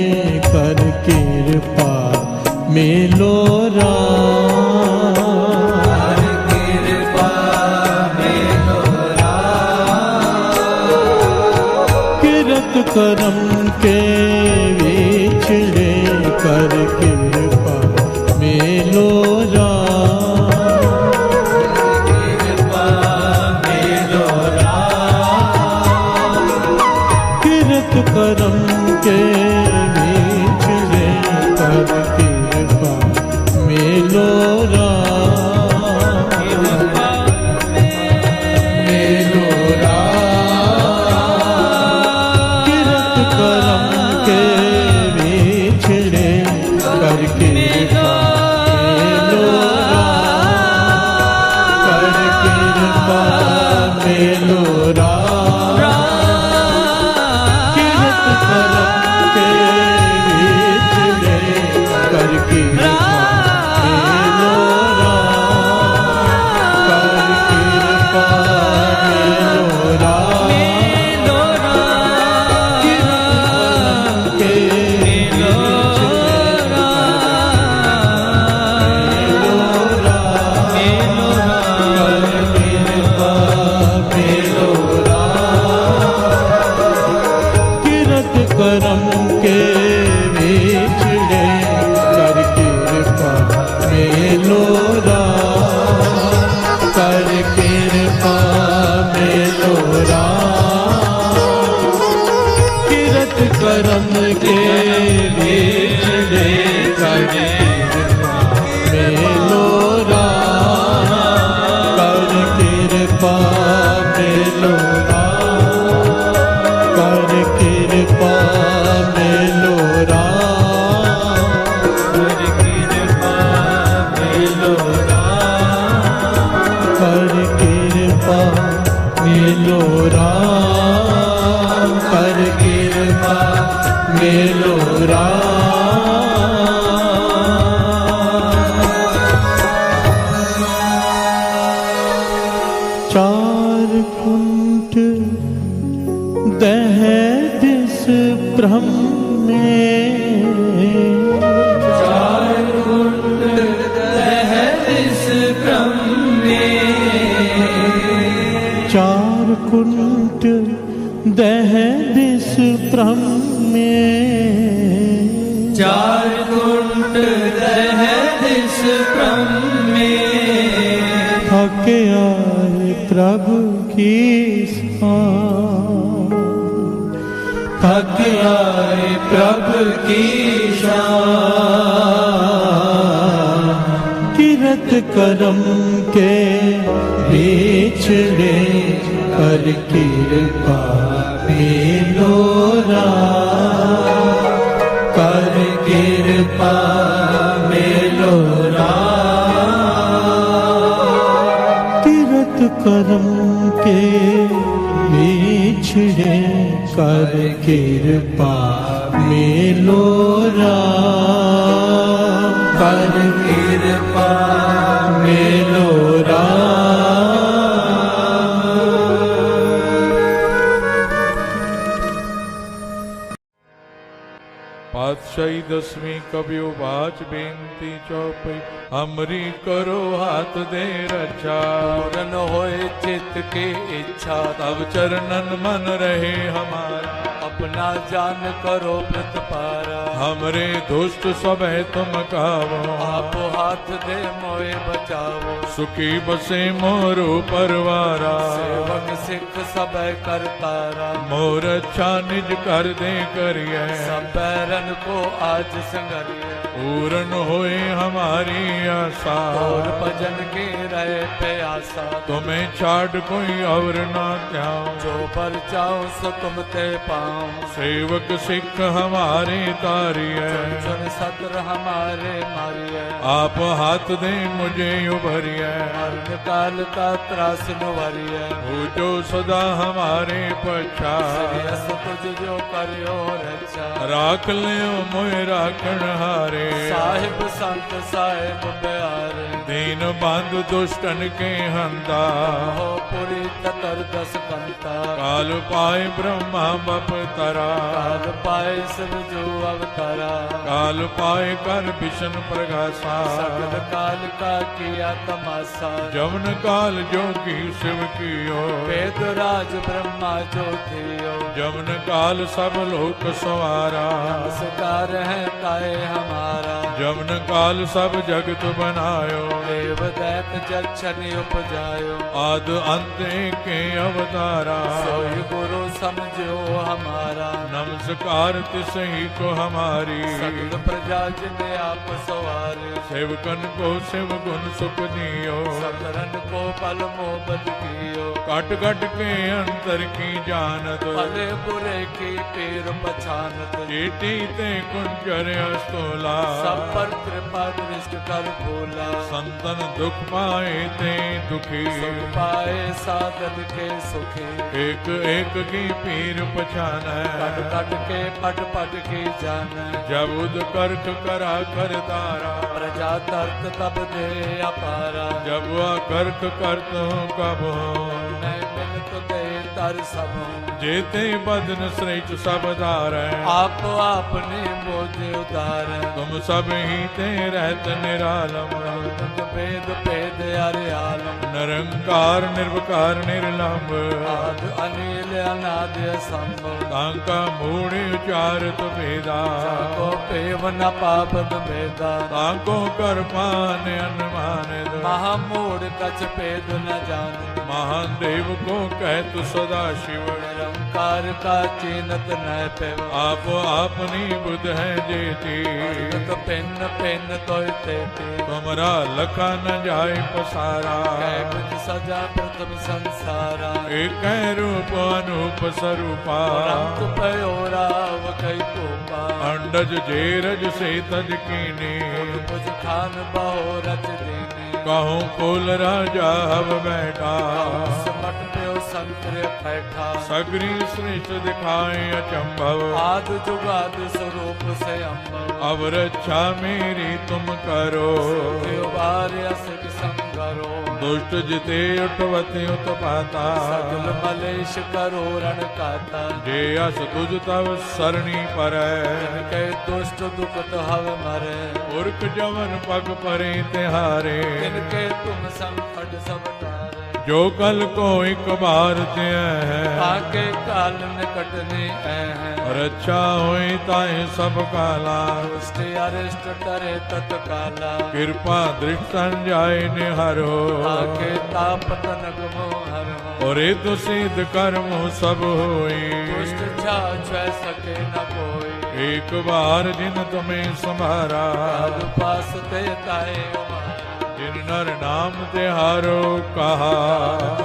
कर कृपा मेलो रा,
कृपा मेलो
किरत करम के बिछड़े कर कृपा मेलो रा,
कृपा मेलो
किरत करम के बिछड़े कर कृपा मेलो रा, मेलो रा। किरत करम धर्म के बिछड़े कर कृपा मेलो राम, कर कृपा मेलो राम, कर कृपा मेलो राम,
कर कृपा मेलो राम,
कर कृपा मेलो राम, कर कृपा मेलो राम। चार कुंठ दह दिस ब्रह्म में,
चार कुंड दह दिस ब्रह्म में,
चार कुंठ दह दिस ब्रह्म में,
चार कुंड दह दिस ब्रह्म में,
थक आए प्रभु की शान, थक आए प्रभु की शान, किरत करम के बिछड़े कर कृपा मेलो राम, कर कृपा मेलो राम, तीरथ करम के बिछड़े कर कृपा मेलो राम, कर कृपा मेलो राम।
पातशाही दसवीं कबियो बाच बेनती चौपई, हमरी करो हाथ दे रक्षा,
पूरन होए चित्त की इच्छा,
तब चरणन मन रहे हमारा,
अपना जान करो प्रतपारा,
हमरे दुष्ट सब है तुम कावो,
आप हाथ दे मोए बचावो,
सुखी बसे मोरो परवारा,
सेवक सिख सब करतारा,
मोर अच्छा निज कर दे करिए,
सब बैरन को आज संगरिए,
पूरन होए हमारी आशा,
और भजन की रहे प्यासा,
तुम्हें छाड़ कोई और ना त्याऊं,
जो पर जाओ सो तुम ते पाऊं,
सेवक सिख हमारे तारी है,
चुन सत्र हमारे मारिए,
आप हाथ दे मुझे उभरिए,
मरण काल का त्रास नुवरिए,
हो जो सदा हमारे पछा,
श्रेयस तुझ जो करियो रक्षा,
राख लियो मोए राखण हारे,
साहिब संत साहिब प्यारे,
दीन बंधु दुष्टन के हंदा,
हो पुरी ततर दस कंता,
काल पाए ब्रह्मा बप तरा,
काल पाए सब जो अवतारा,
काल पाए कर विष्णु प्रगासा,
सकल काल का किया तमाशा,
जमन काल जोगी शिव कियो,
वेद राज ब्रह्मा जो थियो,
जमन काल सब लोक सवारा,
नमस्कार है ताए हमारा,
जमन काल सब जगत बनायो,
देव दैत जक्षनि उपजायो,
आद अंत के अवतारा,
सोई गुरु समझो हमारा,
नमस्कार तिसही को हमारी,
सकल प्रजा जिने आप सवारे,
सेवकन को शिव गुण सुख दियो,
सकरन को पल मोहब्बत कियो,
कट कट के अंतर की जानत,
भले बुरे की पीर पछानत,
चीटी ते कुंजर अस्तोला,
सब पर कृपा दृष्ट कर भोला,
संतन दुख पाए ते दुखी,
सुख पाए साधन के सुखी,
एक एक की पीर पछान,
कट कट के पट पट की जान,
जब उद कर्क करा कर तारा,
प्रजा तर्क तब दे अपारा,
जब वह कर्क करत कब हो,
नहीं मिल तो दे तर सब,
जेते बदन श्रेष्ठ सब धार,
आप आपने बोझ उतार,
तुम सब ही ते रहत निरालम,
भेद भेद अरे आलम,
निरंकार निर्विकार निर्लंब,
आद अनिल अनाद संभव,
तांका मूढ़ उचारत भेदा,
को पेव न पापन भेदा,
तांको कर पान अनुमान,
महामूढ़ कछ भेद न जान,
महान महादेव को कहत सदा शिव।
निरंकार का चिन्हत न पेव।
आप अपनी बुध है जेती।
पिन पिन तोय तेती।
तुमरा लखा न जाय पसारा।
कैबत सजा प्रथम संसारा।
एक रूप अनूप स्वरूपा।
रंग पयो राव कई कोपा।
अंडज जेरज से तज कीनी।
मुझ खान बहु रच देने।
कहूँ कुल राजा हव बैठा।
समट प्यो संकर बैठा।
सगरी श्रेष्ठ दिखाए अचंभव।
आद जुगाद स्वरूप से अम्भव।
अब रक्षा मेरी तुम करो।
सिख संगरो।
दुष्ट जिते उठवते उत्पाता।
सगल मलेश करो रण काता।
जे अस तुझ तव सरणी पर।
के दुष्ट दुखत हव मरे।
पुरख जवन पग परे तिहारे।
तिनके तुम संकट सब तारे।
जो कल को एक बार ते है।
आके काल निकटने है।
रक्षा होई ताहि सब काला।
दुष्ट अरिष्ट करे तत्काला।
कृपा दृष्ट संजाय निहारो।
आके तापत नगमो हरो।
और तो सिद्ध कर्म सब होई।
दुष्ट छा सके न कोई।
एक बार जिन तुम्हें संभारा।
पास ते ताए उमारा।
जिन नर नाम तिहारो कहा।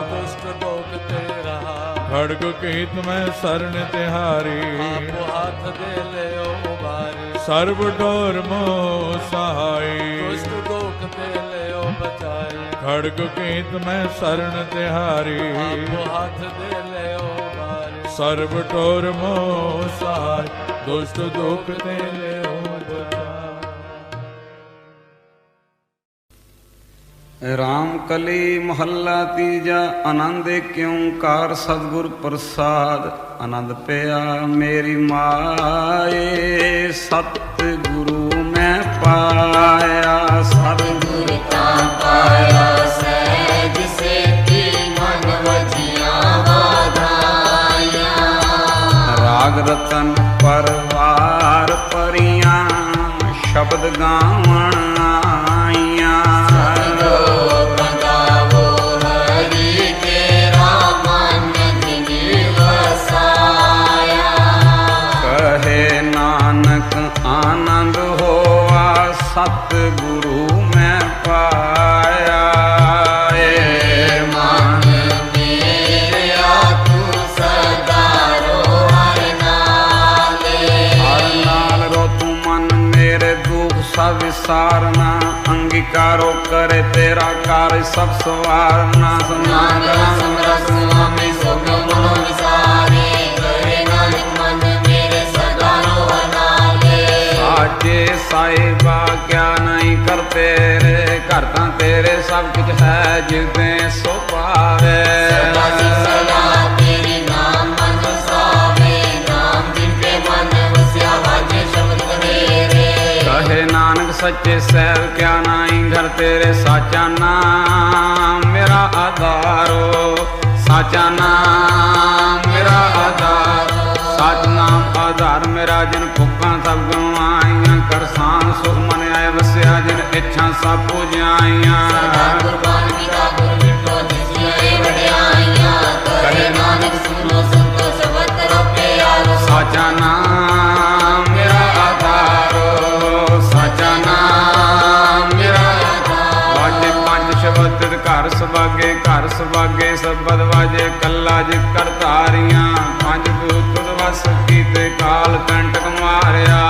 दुष्ट लोक ते रहा।
खड़ग के तुम्हें शरण तिहारी।
आप हाथ दे ले उबारी।
सर्व डोर मोह सहाय।
दुष्ट लोक ते ले बचाई।
खड़ग के तुम्हें शरण तिहारी।
आप हाथ दे ले उबारी।
सर्व डोर मोह सहाय। दुष्ट दुख ते ले
राम कली महला तीजा। आनंद क्योंकार सतगुर प्रसाद। आनंद पिया मेरी माए। सतगुरु मैं पाया। सतगुर का पाया सहज सेती मन वजिया वाधाया। राग रतन परवार परियां शब्द गावण आईया। आनंद होवा सतगुरु मैं पाया। मन मेरा तू सदा रो हर नाले। हर नाल रो तू मन मेरे दुख सब विसारना। अंगीकारो करे तेरा कार्य सब सवारना। समागम समरस स्वामी सुख मनो विसारे। करे नानक मन मेरे सदा रो साचे साहिबा क्या नहीं करते रे। करता तेरे सब कुछ है जिसे सो पावे। तेरी नाम मन सावे। नाम जिनके मन वस्या बाजे शब्द मेरे। कहे नानक सच्चे सैल क्या नहीं घर तेरे। साचा नाम मेरा आधारो। साचा नाम मेरा आधारो। साच नाम आधार मेरा। जिन भुखा सब गवाइया। करसान सुख मन आए वस्या। जिन इच्छा सब पूजाइया। साचा नाम मेरा आधारो। साचा नाम मेरा वाजे पंज शब्द घर सभागे। घर सभागे सबद वाजे। कला जित कर तारियां। पंज भूत वस कीते काल कंटक मारिया।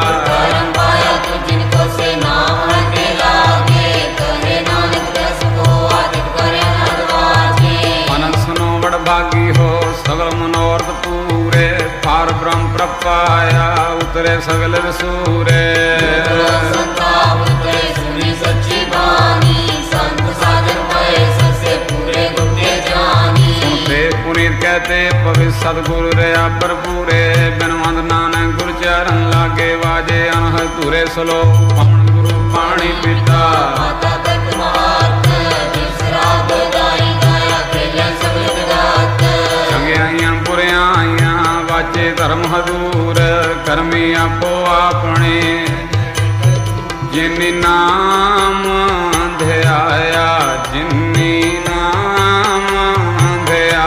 भागी हो सगल मनोरथ पूरे। पार ब्रह्म प्रपाया उतरे सगल सूरे। सच्ची बानी संत सागर पाए सबसे पूरे गुप्ते जानी। सुनते पुनीत कहते पवित्र सतगुरु रया भरपूरे। बिनवंद नानक गुरु चरण लागे वाजे। अनहद धुरे सलोक पवन गुरु पानी पिता। वाचे धर्म हजूर कर्मी आपो अपने। जिन्नी नाम ध्याया। जिन्नी नाम ध्याया।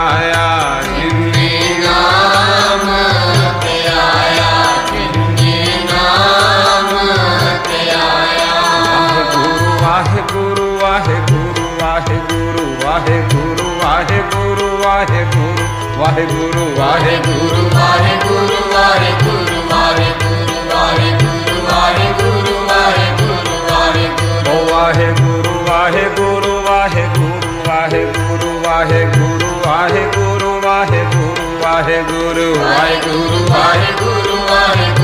ਵਾਹਿਗੁਰੂ ਵਾਹਿਗੁਰੂ ਵਾਹਿਗੁਰੂ
ਵਾਹਿਗੁਰੂ ਵਾਹਿਗੁਰੂ ਵਾਹਿਗੁਰੂ ਵਾਹਿਗੁਰੂ ਵਾਹਿਗੁਰੂ ਵਾਹਿਗੁਰੂ ਵਾਹਿਗੁਰੂ
ਓ ਵਾਹਿਗੁਰੂ ਵਾਹਿਗੁਰੂ ਵਾਹਿਗੁਰੂ ਵਾਹਿਗੁਰੂ ਵਾਹਿਗੁਰੂ ਵਾਹਿਗੁਰੂ ਵਾਹਿਗੁਰੂ ਵਾਹਿਗੁਰੂ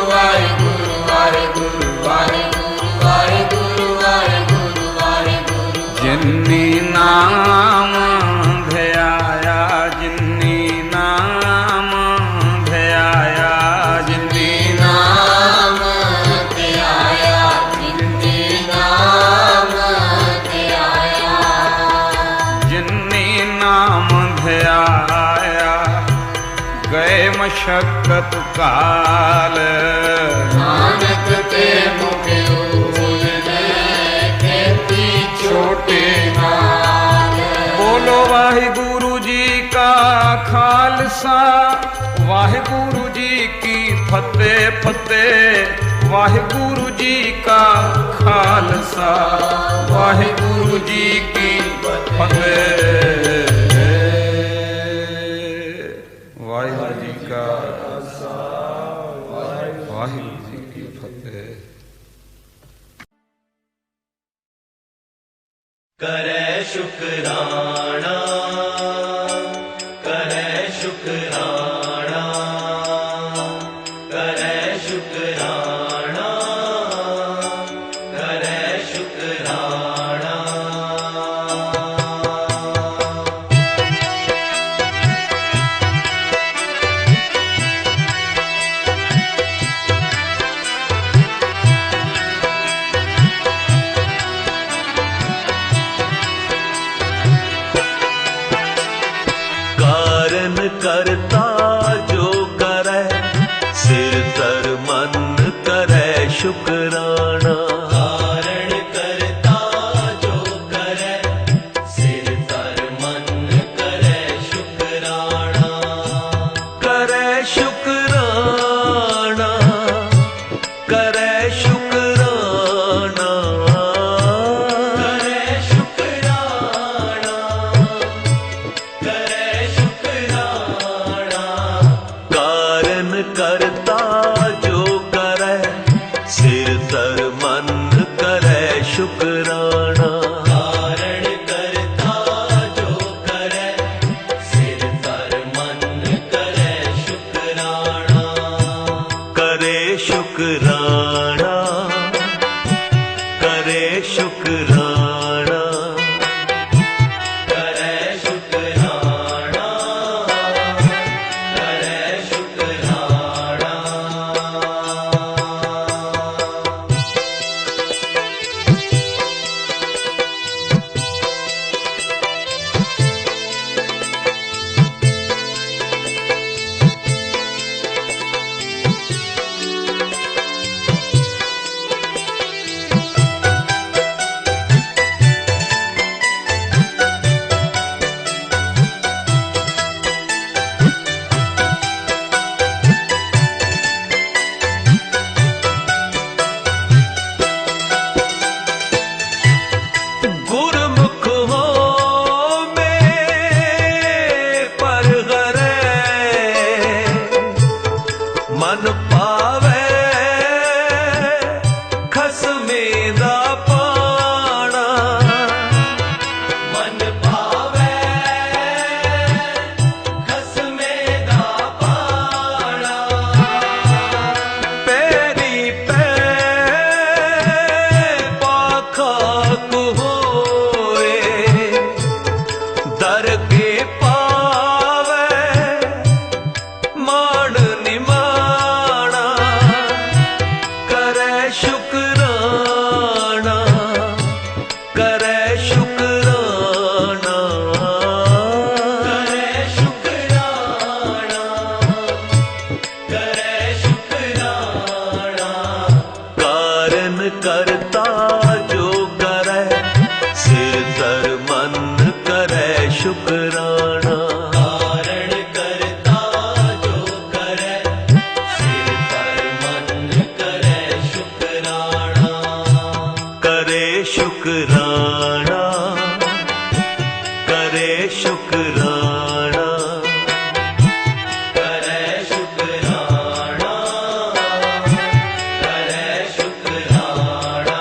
ਵਾਹਿਗੁਰੂ ਵਾਹਿਗੁਰੂ ਵਾਹਿਗੁਰੂ ਵਾਹਿਗੁਰੂ ਵਾਹਿਗੁਰੂ ਵਾਹਿਗੁਰੂ
ਜਿਨਨੀ ਨਾਮ ਧਿਆਇਆ ਜਿਨਨੀ ਨਾਮ ਧਿਆਇਆ ਜਿਨਨੀ
ਨਾਮ ਧਿਆਇਆ ਜਿਨਨੀ ਨਾਮ ਧਿਆਇਆ
ਜਿਨਨੀ ਨਾਮ ਧਿਆਇਆ ਗਏ ਮਸ਼ਕਤ ਕਾਲ
ਨਾਨਕ ਤੇ ਮੁਖ ਉਜਲੇ ਖੇਤੀ ਛੋਟੇ ਨਾਲ
ਬੋਲੋ ਵਾਹਿਗੁਰੂ ਜੀ ਕਾ ਖਾਲਸਾ ਵਾਹਿਗੁਰੂ ਜੀ ਕੀ ਫਤਿਹ ਫਤਿਹ ਵਾਹਿਗੁਰੂ ਜੀ ਕਾ ਖਾਲਸਾ ਵਾਹਿਗੁਰੂ ਜੀ ਕੀ ਫਤਿਹ ਵਾਹਿਗੁਰੂ ਜੀ ਕਾ ਖਾਲਸਾ ਵਾਹਿਗੁਰੂ ਜੀ ਕੀ ਫਤਿਹ।
ਕਰੈ ਸ਼ੁਕਰਾਣਾ ਕਰੈ ਸ਼ੁਕਰਾਣਾ ਕਰੈ ਸ਼ੁਕਰਾਣਾ ਕਰੈ ਸ਼ੁਕਰਾਣਾ
करता जो करे सिर तर मन करे शुकराना
ਕਾਰਣ ਕਰਤਾ ਜੋ ਕਰੈ ਸਿਰ ਤਰ ਮਨ ਕਰੈ ਸ਼ੁਕਰਾਣਾ
करे शुकराना करे शुकराना
ਕਰੈ ਸ਼ੁਕਰਾਣਾ ਕਰੈ ਸ਼ੁਕਰਾਣਾ
कारण करता जो करे सिर तर मन करे शुकराना
ਕਾਰਣ ਕਰਤਾ ਜੋ ਕਰੈ ਸਿਰ ਤਰ ਮਨ ਕਰੈ ਸ਼ੁਕਰਾਣਾ
करे शुकराना करे शुकराना
ਕਰੈ ਸ਼ੁਕਰਾਣਾ ਕਰੈ ਸ਼ੁਕਰਾਣਾ
गुरमुख हो में पर गरे मन पावे खसमे दा पाना
ਮਨ ਭਾਵੈ ਖਸਮੇ ਦਾ ਪਾਣਾ
पैरी पै पाखा होए दर के पावे मान निमाना करे शुकराना करे शुकराना
ਕਰੈ ਸ਼ੁਕਰਾਣਾ ਕਰੈ ਸ਼ੁਕਰਾਣਾ
करता जो करे, सिर धर मन करे शुकराना।
कारण करता जो करे, सिर धर मन करे शुकराना।
करे शुकराना, करे शुकराना,
करे शुकराना, करे शुकराना।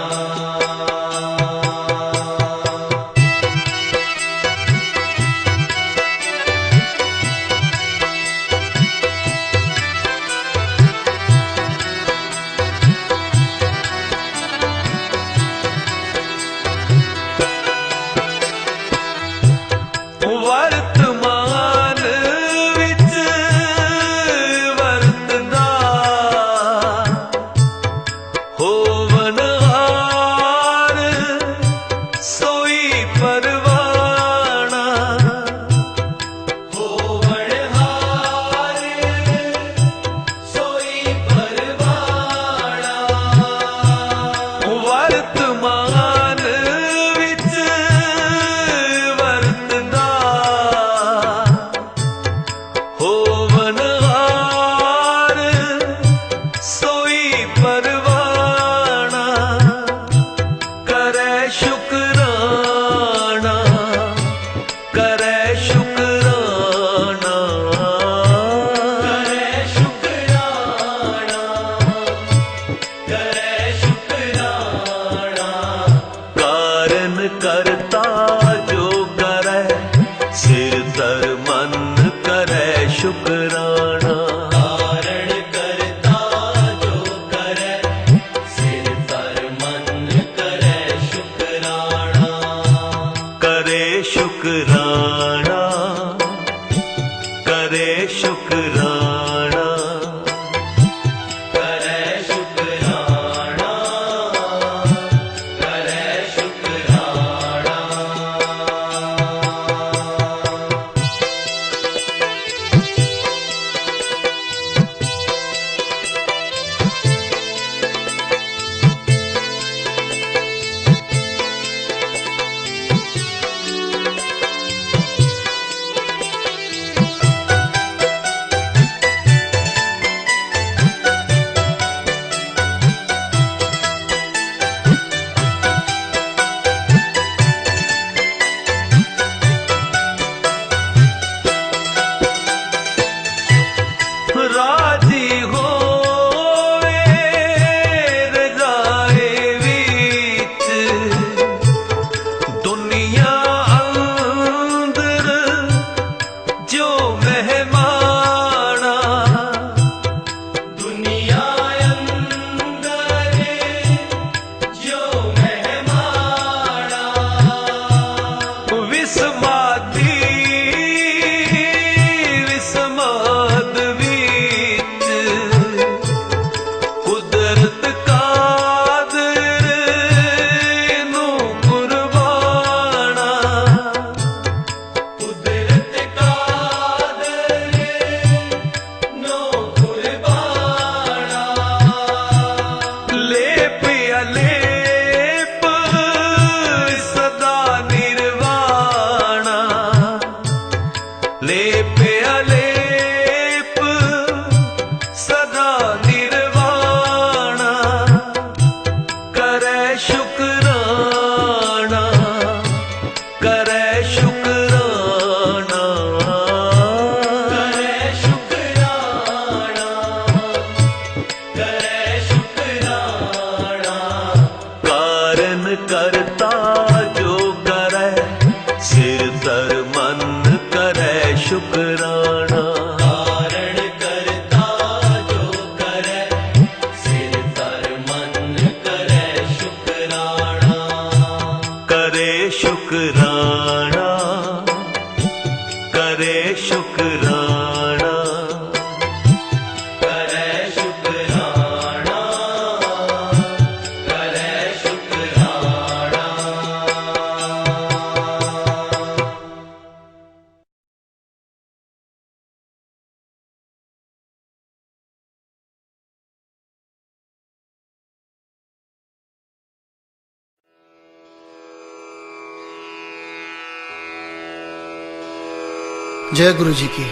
जय गुरु जी की।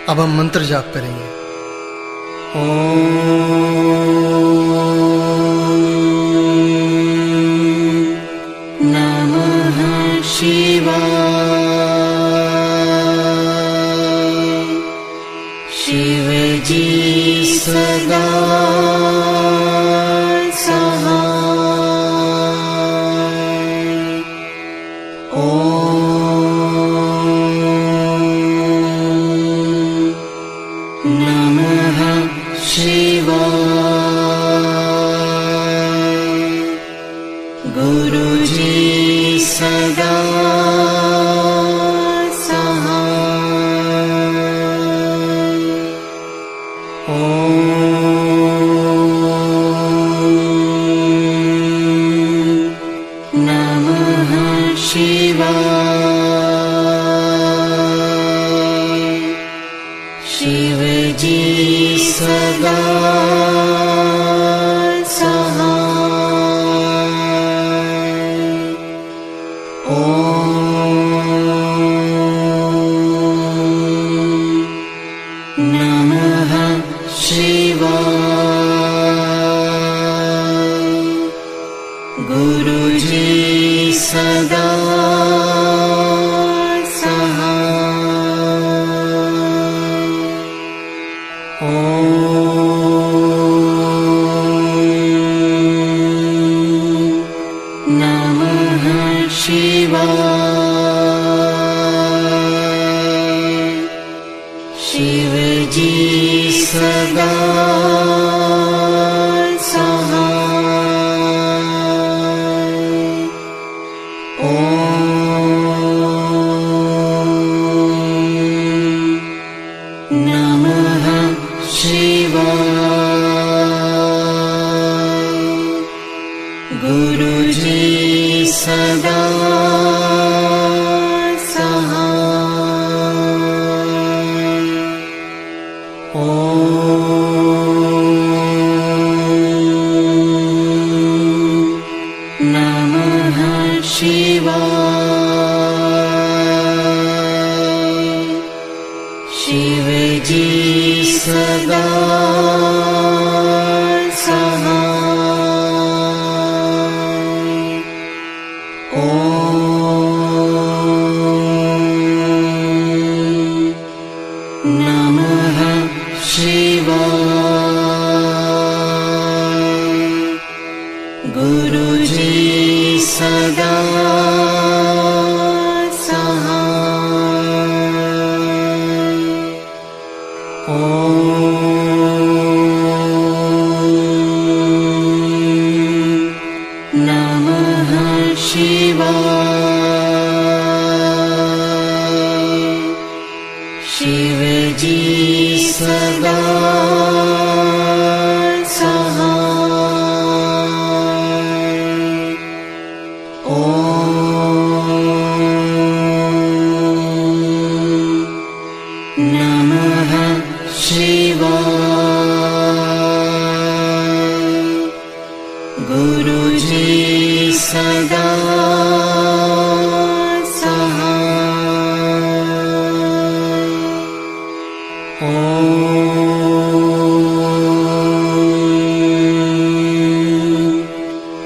अब हम मंत्र जाप करेंगे।
नमः शिवाय। शिव जी सदा सहाय। नमः शिवाय। गुरु जी सदा सहाय। नमः शिवाय। शिव जी सदा नमः शिवाय। गुरु जी सदा नमः शिवाय। शिव जी सदा नमः शिवाय। गुरु जी सदा नमः शिवाय। शिव जी सदा नमः शिवाय। गुरु जी सदा नमः शिवाय। शिव जी सदा नमः शिवाय। गुरु जी सदा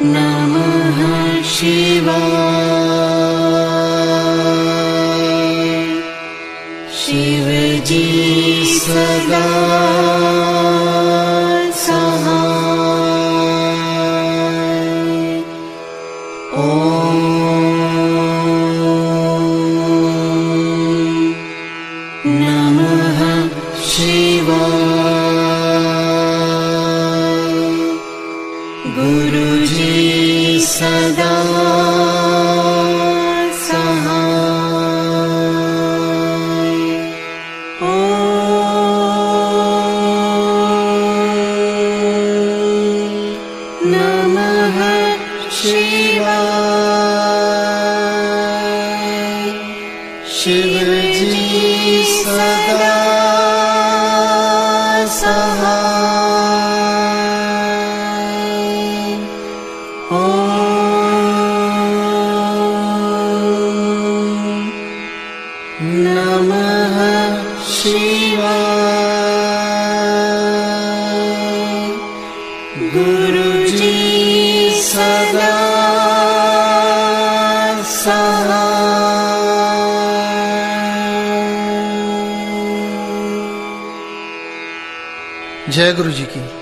नमः शिवाय। शिव जी सदा नमः शिवाय। गुरु जी सदा नमः शिवाय। शिव जी सदा सहाय। नमः
गुरु जी सदा
जय गुरु जी की।